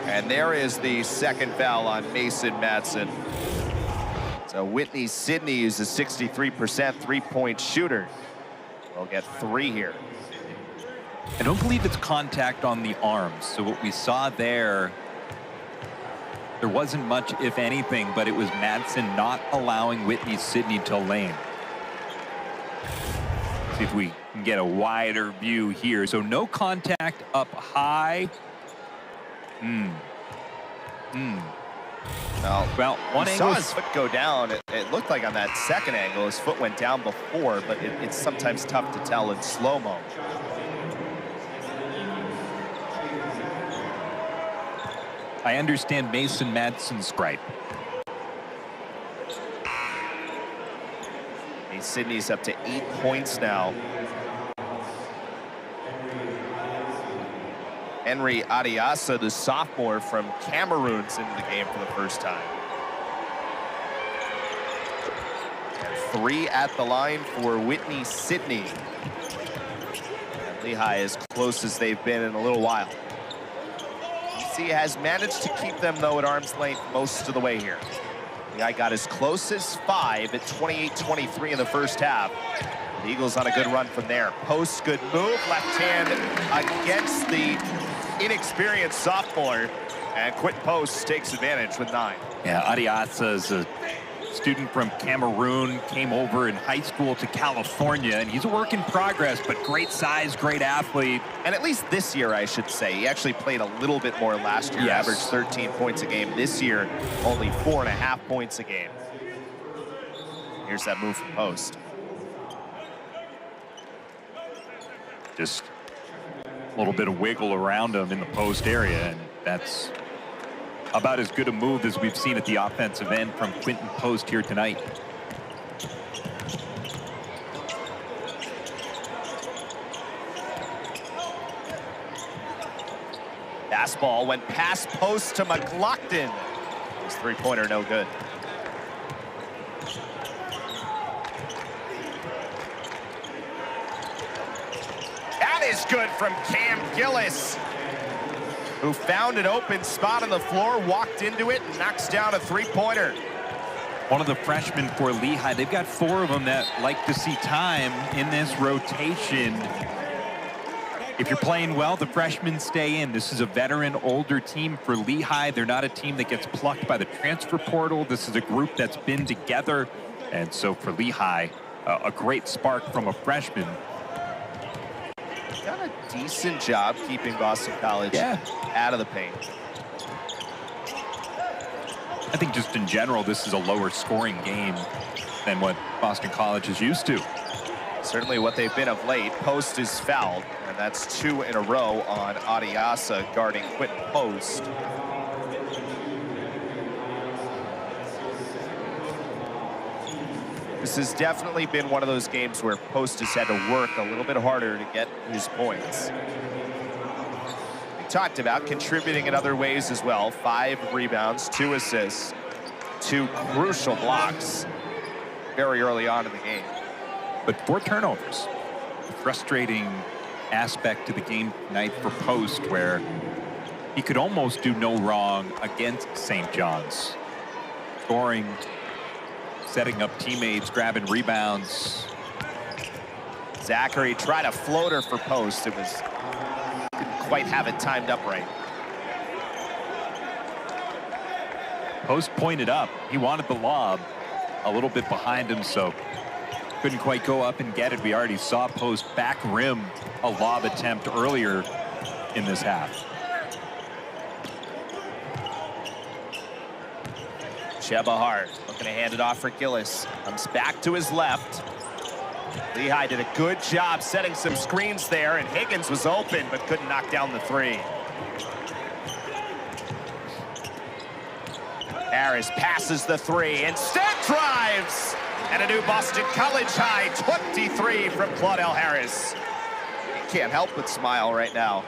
And there is the 2nd foul on Mason Madsen. So Whitney Sidney, who's a 63% 3-point shooter, will get 3 here. I don't believe it's contact on the arms. So what we saw there wasn't much, if anything, but it was Madsen not allowing Whitney Sidney to lane. See if we can get a wider view here. So no Well, one he angle saw his foot go down. It looked like on that second angle, his foot went down before, but it's sometimes tough to tell in slow-mo. I understand Mason Madsen's gripe. Sydney's up to 8 points now. Henry Adiasa, the sophomore from Cameroon's into the game for the first time. And 3 at the line for Whitney Sydney. And Lehigh as close as they've been in a little while. DC has managed to keep them, though, at arm's length most of the way here. The guy got as close as 5 at 28-23 in the first half. The Eagles on a good run from there. Post, good move, left hand against the inexperienced sophomore, and Quinten Post takes advantage with 9. Yeah, Adiasa is a student from Cameroon, came over in high school to California, and he's a work in progress, but great size, great athlete. And at least this year, I should say, he actually played a little bit more last year, yes. Averaged 13 points a game. This year, only 4.5 points a game. Here's that move from Post. Just a little bit of wiggle around him in the post area, and that's about as good a move as we've seen at the offensive end from Quinten Post here tonight. Fastball went past Post to McLaughlin. His three-pointer no good. That is good from Cam Gillis, who found an open spot on the floor, walked into it, and knocks down a three-pointer. One of the freshmen for Lehigh, they've got 4 of them that like to see time in this rotation. If you're playing well, the freshmen stay in. This is a veteran, older team for Lehigh. They're not a team that gets plucked by the transfer portal. This is a group that's been together. And so for Lehigh, a great spark from a freshman. Done a decent job keeping Boston College out of the paint. I think just in general, this is a lower scoring game than what Boston College is used to. Certainly what they've been of late. Post is fouled, and that's 2 in a row on Adiasa guarding Quinten Post. This has definitely been one of those games where Post has had to work a little bit harder to get his points. We talked about contributing in other ways as well. 5 rebounds, 2 assists, 2 crucial blocks very early on in the game. But 4 turnovers. A frustrating aspect to the game tonight for Post, where he could almost do no wrong against St. John's. Scoring, setting up teammates, grabbing rebounds. Zackery tried a floater for Post. It was, couldn't quite have it timed up right. Post pointed up. He wanted the lob a little bit behind him, so couldn't quite go up and get it. We already saw Post back rim a lob attempt earlier in this half. Shebahar looking to hand it off for Gillis. Comes back to his left. Lehigh did a good job setting some screens there, and Higgins was open but couldn't knock down the 3. Harris passes the 3, instead drives! And a new Boston College high, 23 from Claudell Harris. He can't help but smile right now.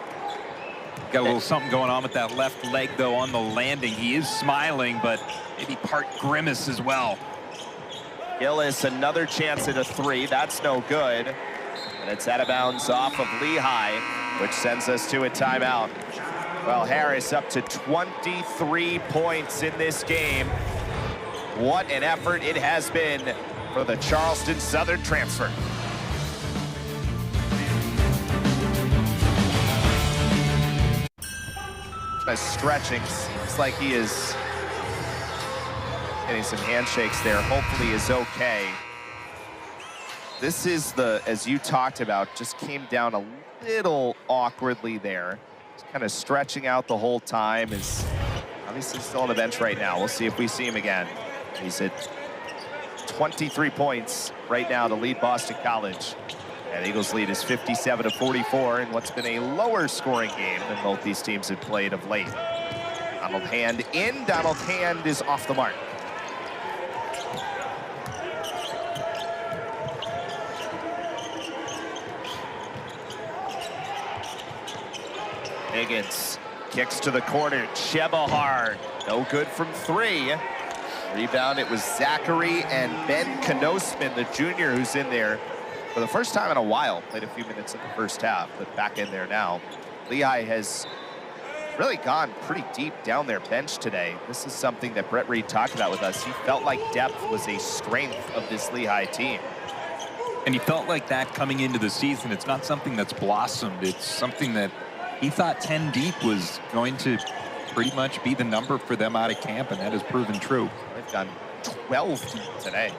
Got a little something going on with that left leg, though, on the landing. He is smiling, but maybe part grimace as well. Gillis, another chance at a 3. That's no good. And it's out of bounds off of Lehigh, which sends us to a timeout. Well, Harris up to 23 points in this game. What an effort it has been for the Charleston Southern transfer. Stretching, seems like he is getting some handshakes there. Hopefully is okay. This is the, as you talked about, just came down a little awkwardly there. He's kind of stretching out the whole time. Is Obviously still on the bench right now. We'll see if we see him again. He's at 23 points right now to lead Boston College. And Eagles lead is 57-44 in what's been a lower scoring game than both these teams have played of late. Donald Hand in. Donald Hand is off the mark. Higgins kicks to the corner. Chebahar, no good from 3. Rebound, it was Zackery and Ben Knosman, the junior, who's in there for the first time in a while. Played a few minutes in the first half, but back in there now. Lehigh has really gone pretty deep down their bench today. This is something that Brett Reed talked about with us. He felt like depth was a strength of this Lehigh team. And he felt like that coming into the season. It's not something that's blossomed. It's something that he thought 10 deep was going to pretty much be the number for them out of camp, and that has proven true. They've gone 12 deep today.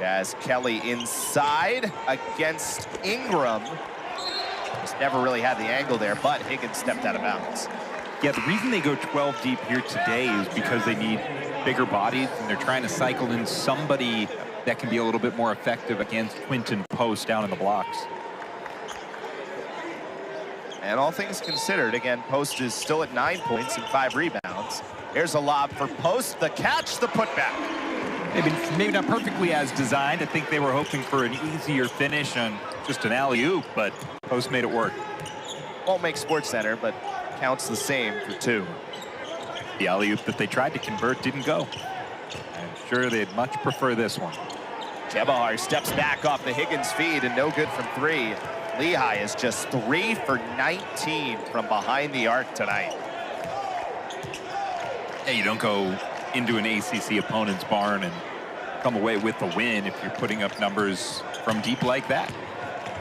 Jazz Kelly inside against Ingram. Just never really had the angle there, but Higgins stepped out of bounds. Yeah, the reason they go 12 deep here today is because they need bigger bodies, and they're trying to cycle in somebody that can be a little bit more effective against Quinten post down in the blocks. And all things considered, again, Post is still at 9 points and 5 rebounds. Here's a lob for Post, the catch, the putback. Maybe not perfectly as designed. I think they were hoping for an easier finish on just an alley-oop, but Post made it work. Won't make SportsCenter, but counts the same for 2. The alley-oop that they tried to convert didn't go. I'm sure they'd much prefer this one. Chebahar steps back off the Higgins feed and no good from 3. Lehigh is just 3 for 19 from behind the arc tonight. Hey, you don't go into an ACC opponent's barn and come away with a win if you're putting up numbers from deep like that.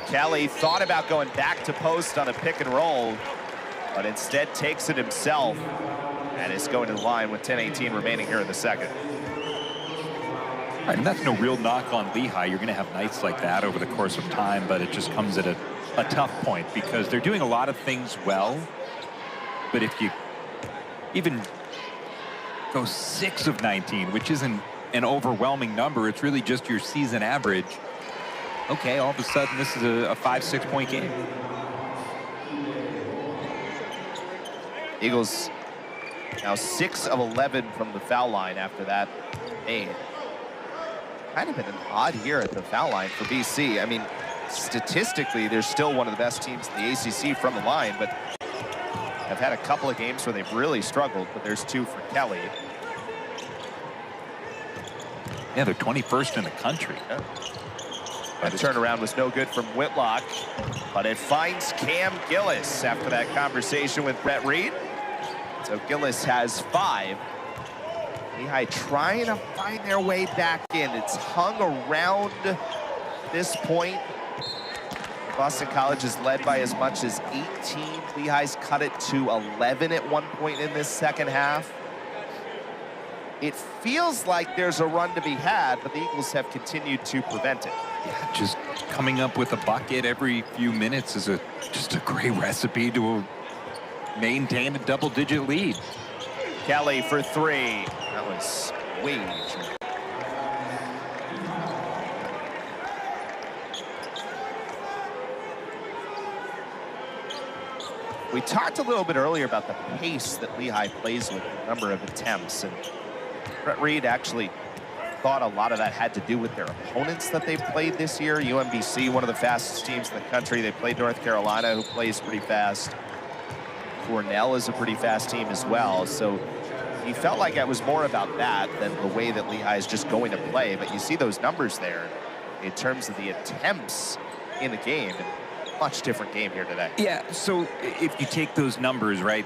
Kelly thought about going back to Post on a pick and roll, but instead takes it himself and is going to the line with 10:18 remaining here in the second. Right, and that's no real knock on Lehigh. You're going to have nights like that over the course of time, but it just comes at a tough point because they're doing a lot of things well. But if you even go 6 of 19, which isn't an overwhelming number, it's really just your season average. Okay, all of a sudden this is a 5-6 point game. Eagles now 6 of 11 from the foul line after that made. Kind of been an odd year at the foul line for BC. I mean, statistically, they're still one of the best teams in the ACC from the line, but have had a couple of games where they've really struggled, but there's 2 for Kelly. Yeah, they're 21st in the country. Yeah. That turnaround was no good from Whitlock, but it finds Cam Gillis after that conversation with Brett Reed. So Gillis has 5. Lehigh trying to find their way back in. It's hung around this point. Boston College is led by as much as 18. Lehigh's cut it to 11 at one point in this second half. It feels like there's a run to be had, but the Eagles have continued to prevent it. Yeah, just coming up with a bucket every few minutes is just a great recipe to maintain a double-digit lead. Kelly for 3. That was way short. We talked a little bit earlier about the pace that Lehigh plays with, the number of attempts, and Brett Reed actually thought a lot of that had to do with their opponents that they've played this year. UMBC, one of the fastest teams in the country. They played North Carolina, who plays pretty fast. Cornell is a pretty fast team as well. So he felt like it was more about that than the way that Lehigh is just going to play. But you see those numbers there in terms of the attempts in the game. Much different game here today. Yeah, so if you take those numbers, right,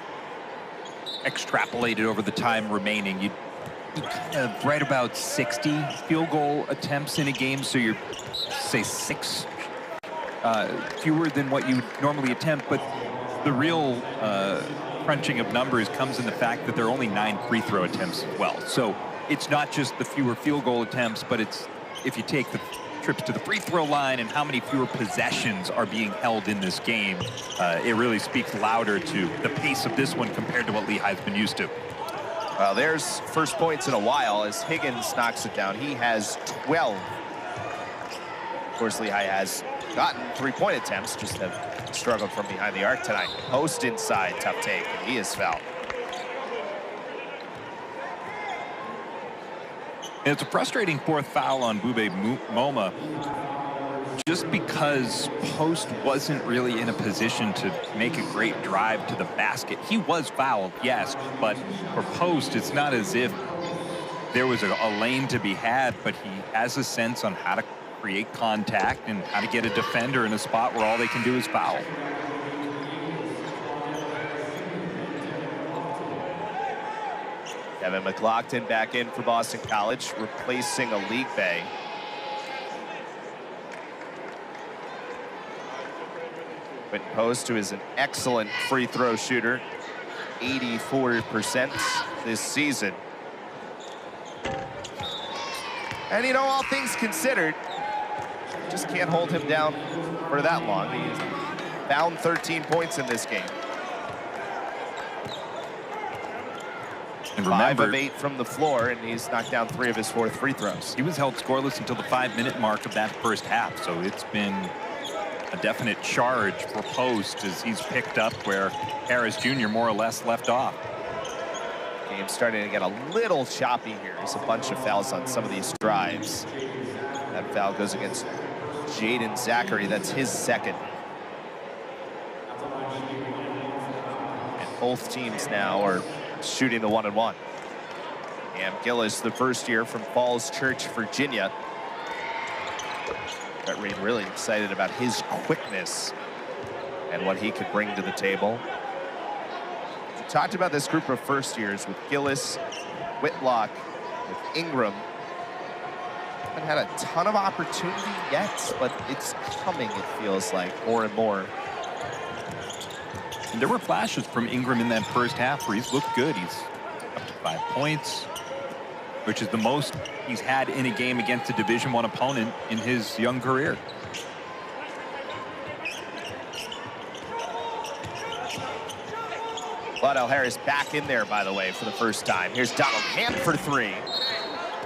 extrapolated over the time remaining, you kind of right about 60 field goal attempts in a game. So you're, say, 6 fewer than what you would normally attempt. But the real crunching of numbers comes in the fact that there are only 9 free throw attempts as well. So it's not just the fewer field goal attempts, but it's if you take the trips to the free throw line and how many fewer possessions are being held in this game, it really speaks louder to the pace of this one compared to what Lehigh's been used to. Well, there's first points in a while as Higgins knocks it down. He has 12. Of course, Lehigh has gotten 3-point attempts, just have struggled from behind the arc tonight. Post inside, tough take, and he is fouled. It's a frustrating fourth foul on Bube Moma, just because Post wasn't really in a position to make a great drive to the basket. He was fouled, yes, but for Post, it's not as if there was a lane to be had, but he has a sense on how to create contact and how to get a defender in a spot where all they can do is foul. Kevin McLaughlin back in for Boston College, replacing a league bay. Quinten Post, who is an excellent free throw shooter, 84% this season. And you know, all things considered, just can't hold him down for that long. He's found 13 points in this game. And remember, 5 of 8 from the floor, and he's knocked down 3 of his 4 free throws. He was held scoreless until the 5-minute mark of that first half, so it's been a definite charge for Post as he's picked up where Harris Jr. more or less left off. Game's starting to get a little choppy here. There's a bunch of fouls on some of these drives. That foul goes against Jaeden Zackery. That's his second. And both teams now are shooting the 1-and-1. Cam Gillis, the first year from Falls Church, Virginia. Brett Reed really excited about his quickness and what he could bring to the table. We talked about this group of first years with Gillis, Whitlock, with Ingram. Haven't had a ton of opportunity yet, but it's coming, it feels like, more and more. And there were flashes from Ingram in that first half where he's looked good. He's up to 5 points, which is the most he's had in a game against a Division I opponent in his young career. Claudell Harris back in there, by the way, for the first time. Here's Donald Camp for 3.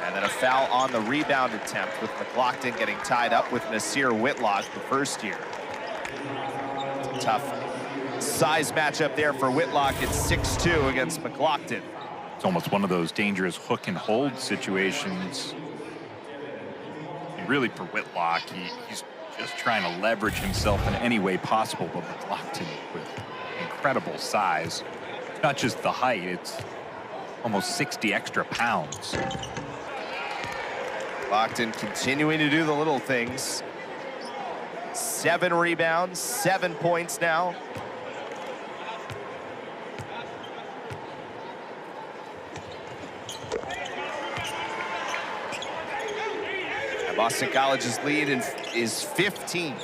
And then a foul on the rebound attempt with McLaughlin getting tied up with Nasir Whitlock the first year. Tough size matchup there for Whitlock. It's 6'2" against McLaughlin. It's almost one of those dangerous hook and hold situations. And really for Whitlock, he's just trying to leverage himself in any way possible, but McLaughlin with incredible size. It's not just the height, it's almost 60 extra pounds. McLaughlin continuing to do the little things. 7 rebounds, 7 points now. Boston College's lead is 15.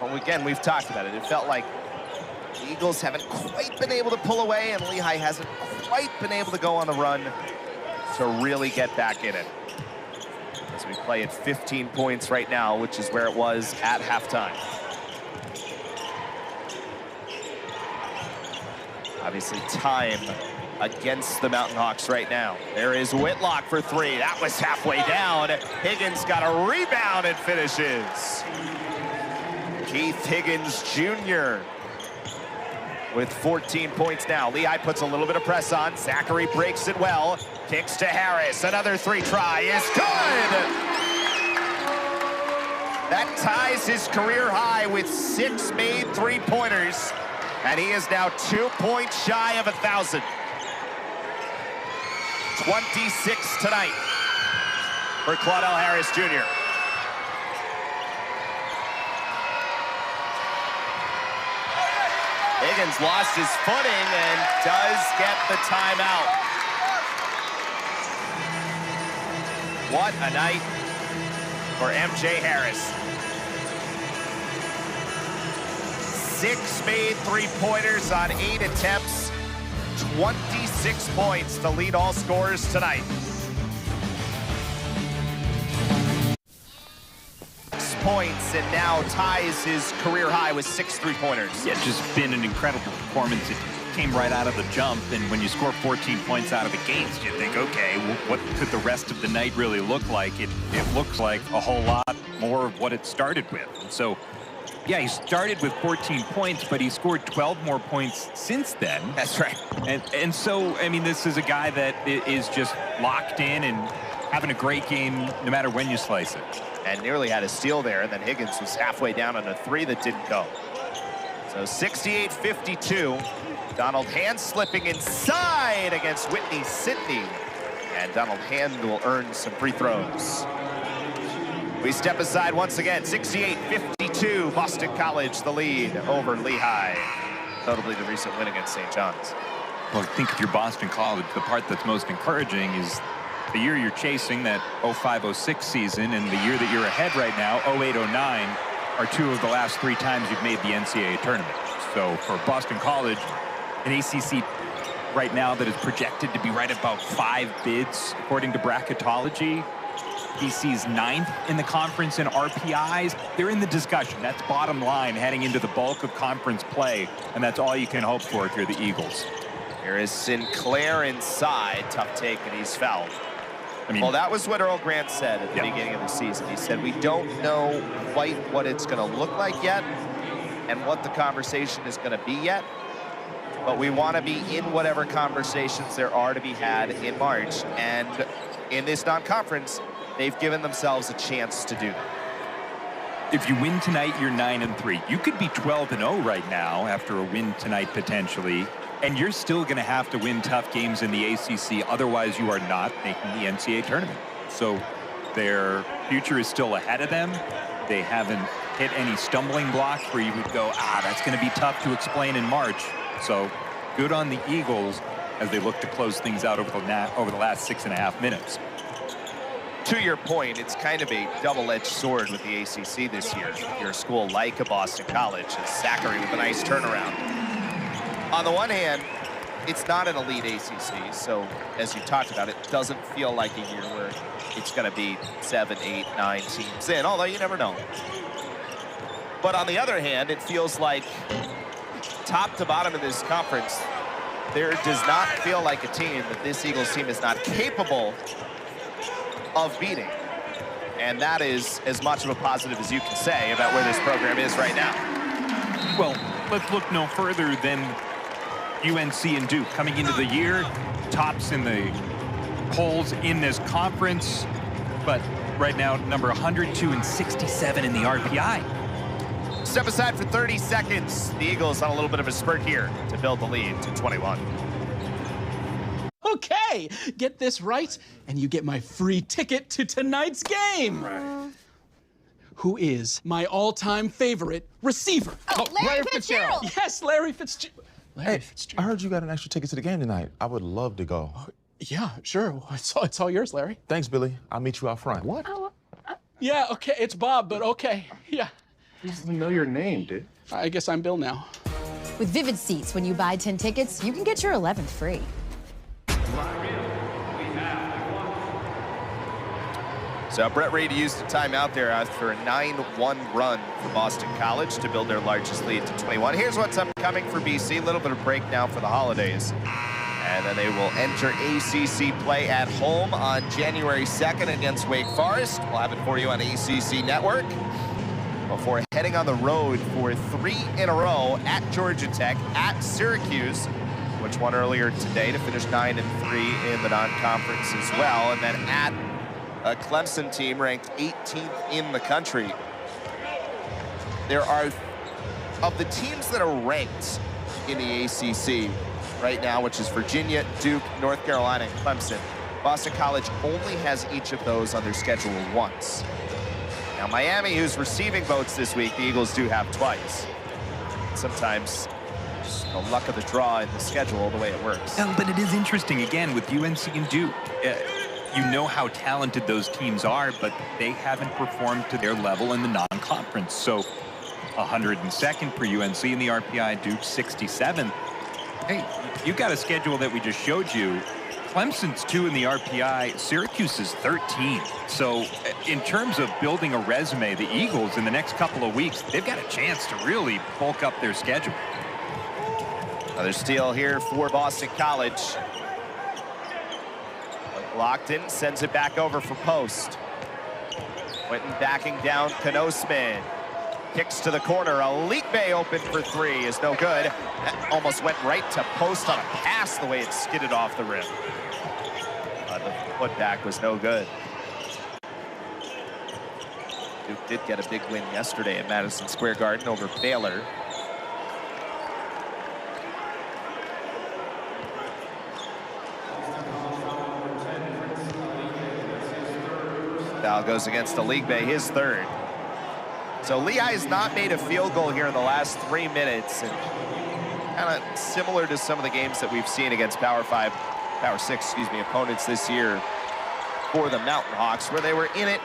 Well, again, we've talked about it. It felt like the Eagles haven't quite been able to pull away, and Lehigh hasn't quite been able to go on the run to really get back in it. As we play at 15 points right now, which is where it was at halftime. Obviously, time against the Mountain Hawks right now. There is Whitlock for 3. That was halfway down. Higgins got a rebound and finishes. Keith Higgins Jr. with 14 points now. Lehigh puts a little bit of press on. Zackery breaks it well. Kicks to Harris. Another 3 try is good. That ties his career high with 6 made 3-pointers. And he is now 2 points shy of 1,000. 26 tonight for Claudell Harris Jr. Higgins lost his footing and does get the timeout. What a night for MJ Harris. 6 made 3-pointers on 8 attempts. 26 points to lead all scorers tonight. points and now ties his career high with 6 3-pointers. Yeah, just been an incredible performance. It came right out of the jump, and when you score 14 points out of the gates, you think, okay, well, what could the rest of the night really look like? It looks like a whole lot more of what it started with. And so, yeah, he started with 14 points, but he scored 12 more points since then. That's right. And so, I mean, this is a guy that is just locked in and having a great game no matter when you slice it. And nearly had a steal there, and then Higgins was halfway down on a 3 that didn't go. So 68-52. Donald Hand slipping inside against Whitney Sidney. And Donald Hand will earn some free throws. We step aside once again. 68-52. Boston College the lead over Lehigh. Notably the recent win against St. John's. Well, I think if you're Boston College, the part that's most encouraging is the year you're chasing, that 05-06 season, and the year that you're ahead right now, 08-09, are 2 of the last 3 times you've made the NCAA tournament. So for Boston College, an ACC right now that is projected to be right about 5 bids, according to bracketology. BC's 9th in the conference in RPIs. They're in the discussion. That's bottom line heading into the bulk of conference play, and that's all you can hope for if you're the Eagles. Here is Sinclair inside. Tough take, and he's fouled. I mean, well, that was what Earl Grant said at the beginning of the season. He said, we don't know quite what it's going to look like yet and what the conversation is going to be yet, but we want to be in whatever conversations there are to be had in March. And in this non-conference, they've given themselves a chance to do that. If you win tonight, you're 9-3. You could be 12-0 right now after a win tonight potentially. And you're still going to have to win tough games in the ACC. Otherwise, you are not making the NCAA tournament. So their future is still ahead of them. They haven't hit any stumbling blocks where you would go, that's going to be tough to explain in March. So good on the Eagles as they look to close things out over the last 6.5 minutes. To your point, it's kind of a double-edged sword with the ACC this year. You're a school like a Boston College, as Zackery with a nice turnaround. On the one hand, it's not an elite ACC, so as you talked about, it doesn't feel like a year where it's going to be 7, 8, 9 teams in, although you never know. But on the other hand, it feels like top to bottom of this conference, there does not feel like a team that this Eagles team is not capable of beating. And that is as much of a positive as you can say about where this program is right now. Well, let's look no further than UNC and Duke coming into the year, tops in the polls in this conference, but right now number 102 and 67 in the RPI. Step aside for 30 seconds. The Eagles on a little bit of a spurt here to build the lead to 21. Okay, get this right, and you get my free ticket to tonight's game. Right. Who is my all-time favorite receiver? Oh, Larry Fitzgerald. Yes, Larry Fitzgerald. Hey, I heard you got an extra ticket to the game tonight. I would love to go. Yeah, sure. It's all yours, Larry. Thanks, Billy. I'll meet you out front. What? Yeah, okay, it's Bob, but okay. Yeah. He doesn't know your name, dude. I guess I'm Bill now. With Vivid Seats, when you buy 10 tickets, you can get your 11th free. So Brett Reed used a timeout there after a 9-1 run for Boston College to build their largest lead to 21. Here's what's upcoming for BC. A little bit of break now for the holidays. And then they will enter ACC play at home on January 2nd against Wake Forest. We'll have it for you on ACC Network. Before heading on the road for 3 in a row at Georgia Tech, at Syracuse, which won earlier today to finish 9-3 in the non-conference as well. And then at a Clemson team ranked 18th in the country. There are, of the teams that are ranked in the ACC right now, which is Virginia, Duke, North Carolina, and Clemson, Boston College only has each of those on their schedule once. Now Miami, who's receiving votes this week, the Eagles do have twice. Sometimes the luck of the draw in the schedule, the way it works. But it is interesting, again, with UNC and Duke. You know how talented those teams are, but they haven't performed to their level in the non-conference. So 102nd for UNC in the RPI, Duke 67th. Hey, you got a schedule that we just showed you. Clemson's 2 in the RPI. Syracuse is 13. So in terms of building a resume, the Eagles in the next couple of weeks, they've got a chance to really bulk up their schedule. Another steal here for Boston College. Locked in, sends it back over for post. Quinten backing down Knosman. Kicks to the corner. Lehigh open for 3 is no good. That almost went right to post on a pass the way it skidded off the rim. The putback was no good. Duke did get a big win yesterday at Madison Square Garden over Baylor. Foul goes against Lehigh, his 3rd. So Lehigh has not made a field goal here in the last 3 minutes, and kind of similar to some of the games that we've seen against Power 6, opponents this year for the Mountain Hawks, where they were in it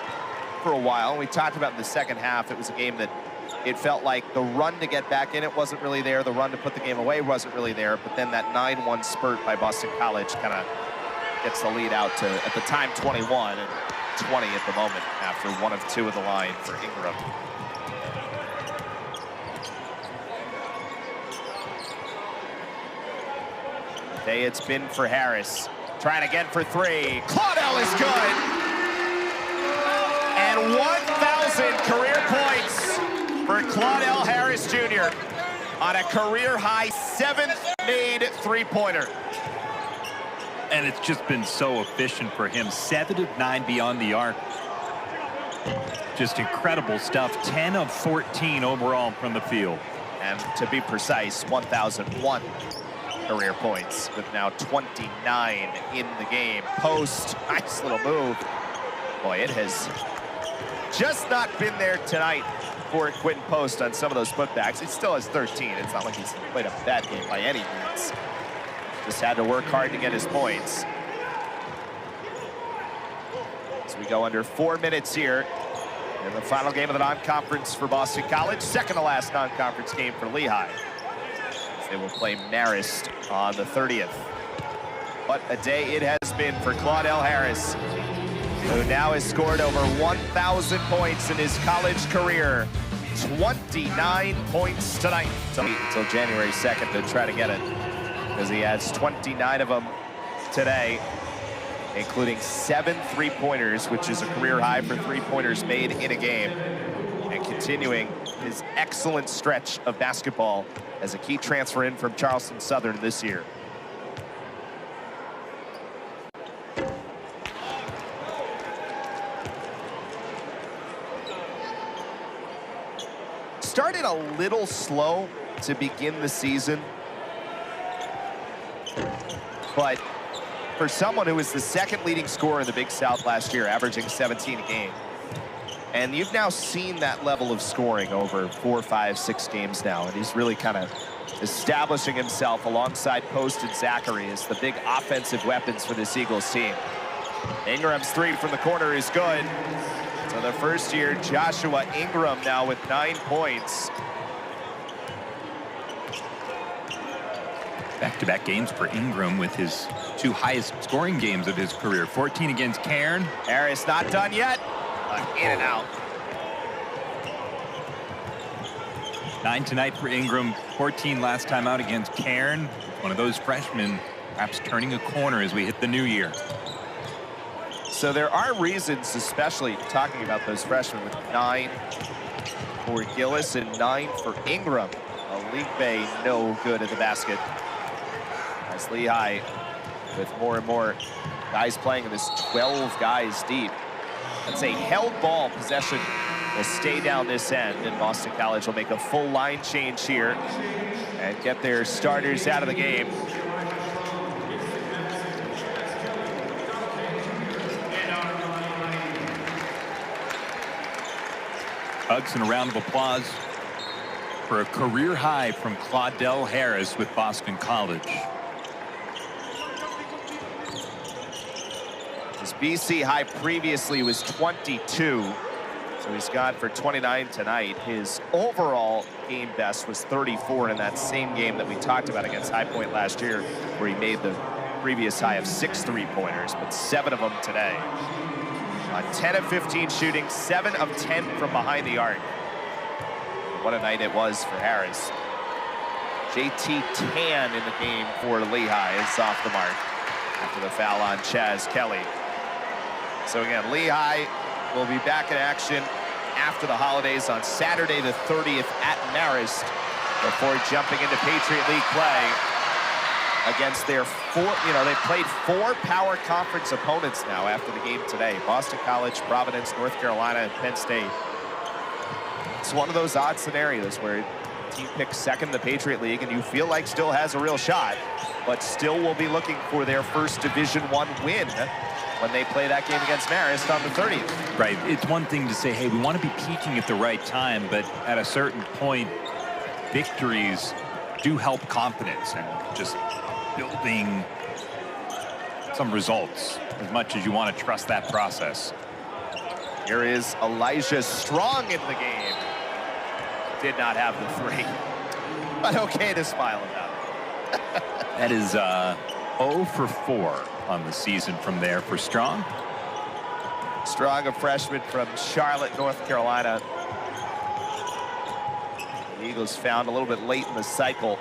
for a while. And we talked about in the second half, it was a game that it felt like the run to get back in it wasn't really there, the run to put the game away wasn't really there, but then that 9-1 spurt by Boston College kind of gets the lead out to, at the time, 21 and 20 at the moment after 1 of 2 of the line for Ingram. Today it's been for Harris. Trying again for 3. Claudell is good. And 1,000 career points for Claudell Harris Jr. on a career-high 7th made 3-pointer. And it's just been so efficient for him. 7 of 9 beyond the arc. Just incredible stuff. 10 of 14 overall from the field. And to be precise, 1,001 career points with now 29 in the game. Post, nice little move. Boy, it has just not been there tonight for Quinten Post on some of those putbacks. He still has 13. It's not like he's played a bad game by any means. Just had to work hard to get his points. As we go under 4 minutes here in the final game of the non-conference for Boston College. Second to last non-conference game for Lehigh. They will play Marist on the 30th. What a day it has been for Claudell Harris, who now has scored over 1,000 points in his college career. 29 points tonight. Until January 2nd to try to get it, because he has 29 of them today, including 7 3-pointers, which is a career high for 3-pointers made in a game, and continuing his excellent stretch of basketball as a key transfer in from Charleston Southern this year. Started a little slow to begin the season, but for someone who was the 2nd leading scorer in the Big South last year, averaging 17 a game, and you've now seen that level of scoring over 4, 5, 6 games now, and he's really kind of establishing himself alongside Post and Zackery as the big offensive weapons for this Eagles team. Ingram's 3 from the corner is good. So the first-year Joshua Ingram now with 9 points. Back-to-back games for Ingram with his 2 highest scoring games of his career. 14 against Cairn. Harris not done yet. In and out. 9 tonight for Ingram. 14 last time out against Cairn. One of those freshmen perhaps turning a corner as we hit the new year. So there are reasons, especially talking about those freshmen, with 9 for Gillis and 9 for Ingram. Lehigh no good at the basket. As Lehigh, with more and more guys playing in this 12 guys deep. That's a held ball possession. Will stay down this end, and Boston College will make a full line change here and get their starters out of the game. Hugs and a round of applause for a career high from Claudell Harris with Boston College. His BC high previously was 22, so he's gone for 29 tonight. His overall game best was 34 in that same game that we talked about against High Point last year, where he made the previous high of 6 3-pointers, but 7 of them today. On 10 of 15 shooting, 7 of 10 from behind the arc. What a night it was for Harris. JT Tan in the game for Lehigh is off the mark after the foul on Chaz Kelly. So again, Lehigh will be back in action after the holidays on Saturday the 30th at Marist before jumping into Patriot League play against their they've played 4 power conference opponents now after the game today. Boston College, Providence, North Carolina, and Penn State. It's one of those odd scenarios where a team picks second in the Patriot League and you feel like still has a real shot, but still will be looking for their first Division I win when they play that game against Marist on the 30th. Right. It's one thing to say, hey, we want to be peaking at the right time, but at a certain point, victories do help confidence and just building some results as much as you want to trust that process. Here is Elijah Strong in the game. Did not have the 3, but okay to smile about it. That is 0 for 4 on the season from there for Strong. Strong, a freshman from Charlotte, North Carolina. The Eagles found a little bit late in the cycle.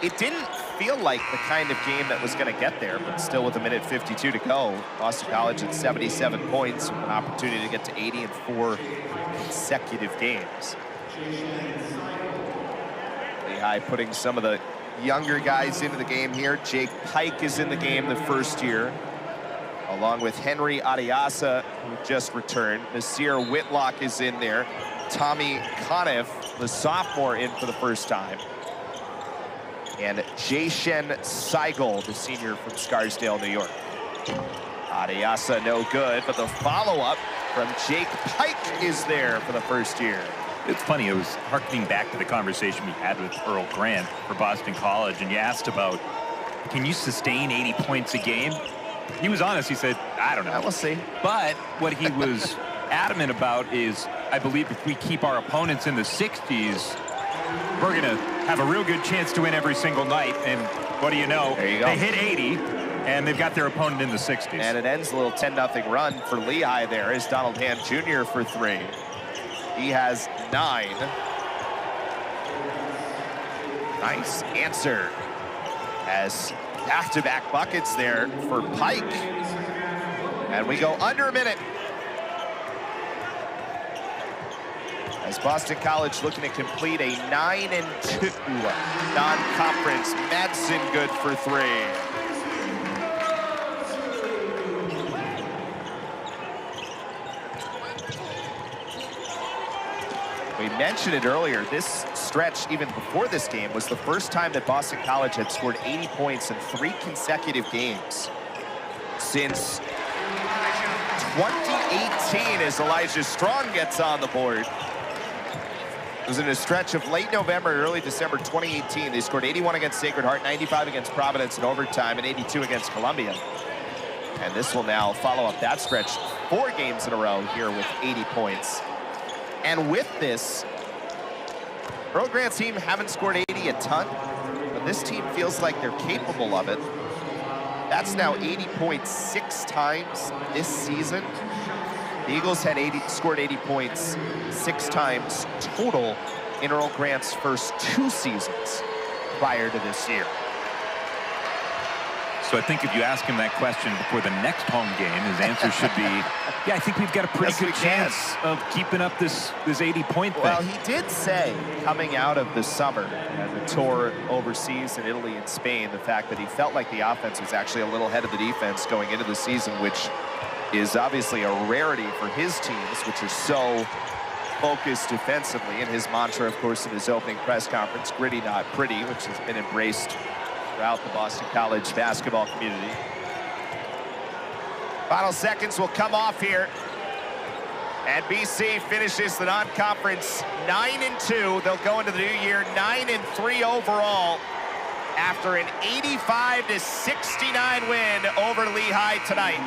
It didn't feel like the kind of game that was going to get there, but still with 1:52 to go, Boston College at 77 points with an opportunity to get to 80 in 4 consecutive games. Lehigh putting some of the younger guys into the game here. Jake Pike is in the game the first year, along with Henry Adiasa, who just returned. Nasir Whitlock is in there. Tommy Conniff, the sophomore, in for the first time. And Jaeden Seigel, the senior from Scarsdale, New York. Adiasa no good, but the follow-up from Jake Pike is there for the first year. It's funny, I was hearkening back to the conversation we had with Earl Grant for Boston College, and you asked about, can you sustain 80 points a game? He was honest, he said, I don't know. We'll see. But what he was adamant about is, I believe if we keep our opponents in the 60s, we're going to have a real good chance to win every single night. And what do you know? There you go. They hit 80, and they've got their opponent in the 60s. And it ends a little 10-0 run for Lehigh there as Donald Ham Jr. for 3. He has 9. Nice answer as back-to-back buckets there for Pike. And we go under a minute. As Boston College looking to complete a 9-2 non-conference. Madsen good for 3. We mentioned it earlier, this stretch, even before this game, was the first time that Boston College had scored 80 points in 3 consecutive games since 2018 as Elijah Strong gets on the board. It was in a stretch of late November and early December 2018. They scored 81 against Sacred Heart, 95 against Providence in overtime, and 82 against Columbia. And this will now follow up that stretch 4 games in a row here with 80 points. And with this, Earl Grant's team haven't scored 80 a ton, but this team feels like they're capable of it. That's now 80 points 6 times this season. The Eagles had scored 80 points 6 times total in Earl Grant's first 2 seasons prior to this year. So I think if you ask him that question before the next home game, his answer should be, yeah, I think we've got a pretty good chance of keeping up this 80-point thing. Well, he did say coming out of the summer and the tour overseas in Italy and Spain, the fact that he felt like the offense was actually a little ahead of the defense going into the season, which is obviously a rarity for his teams, which are so focused defensively. And his mantra, of course, in his opening press conference, gritty, not pretty, which has been embraced throughout the Boston College basketball community. Final seconds will come off here. And BC finishes the non-conference 9-2. They'll go into the new year 9-3 overall after an 85-69 win over Lehigh tonight.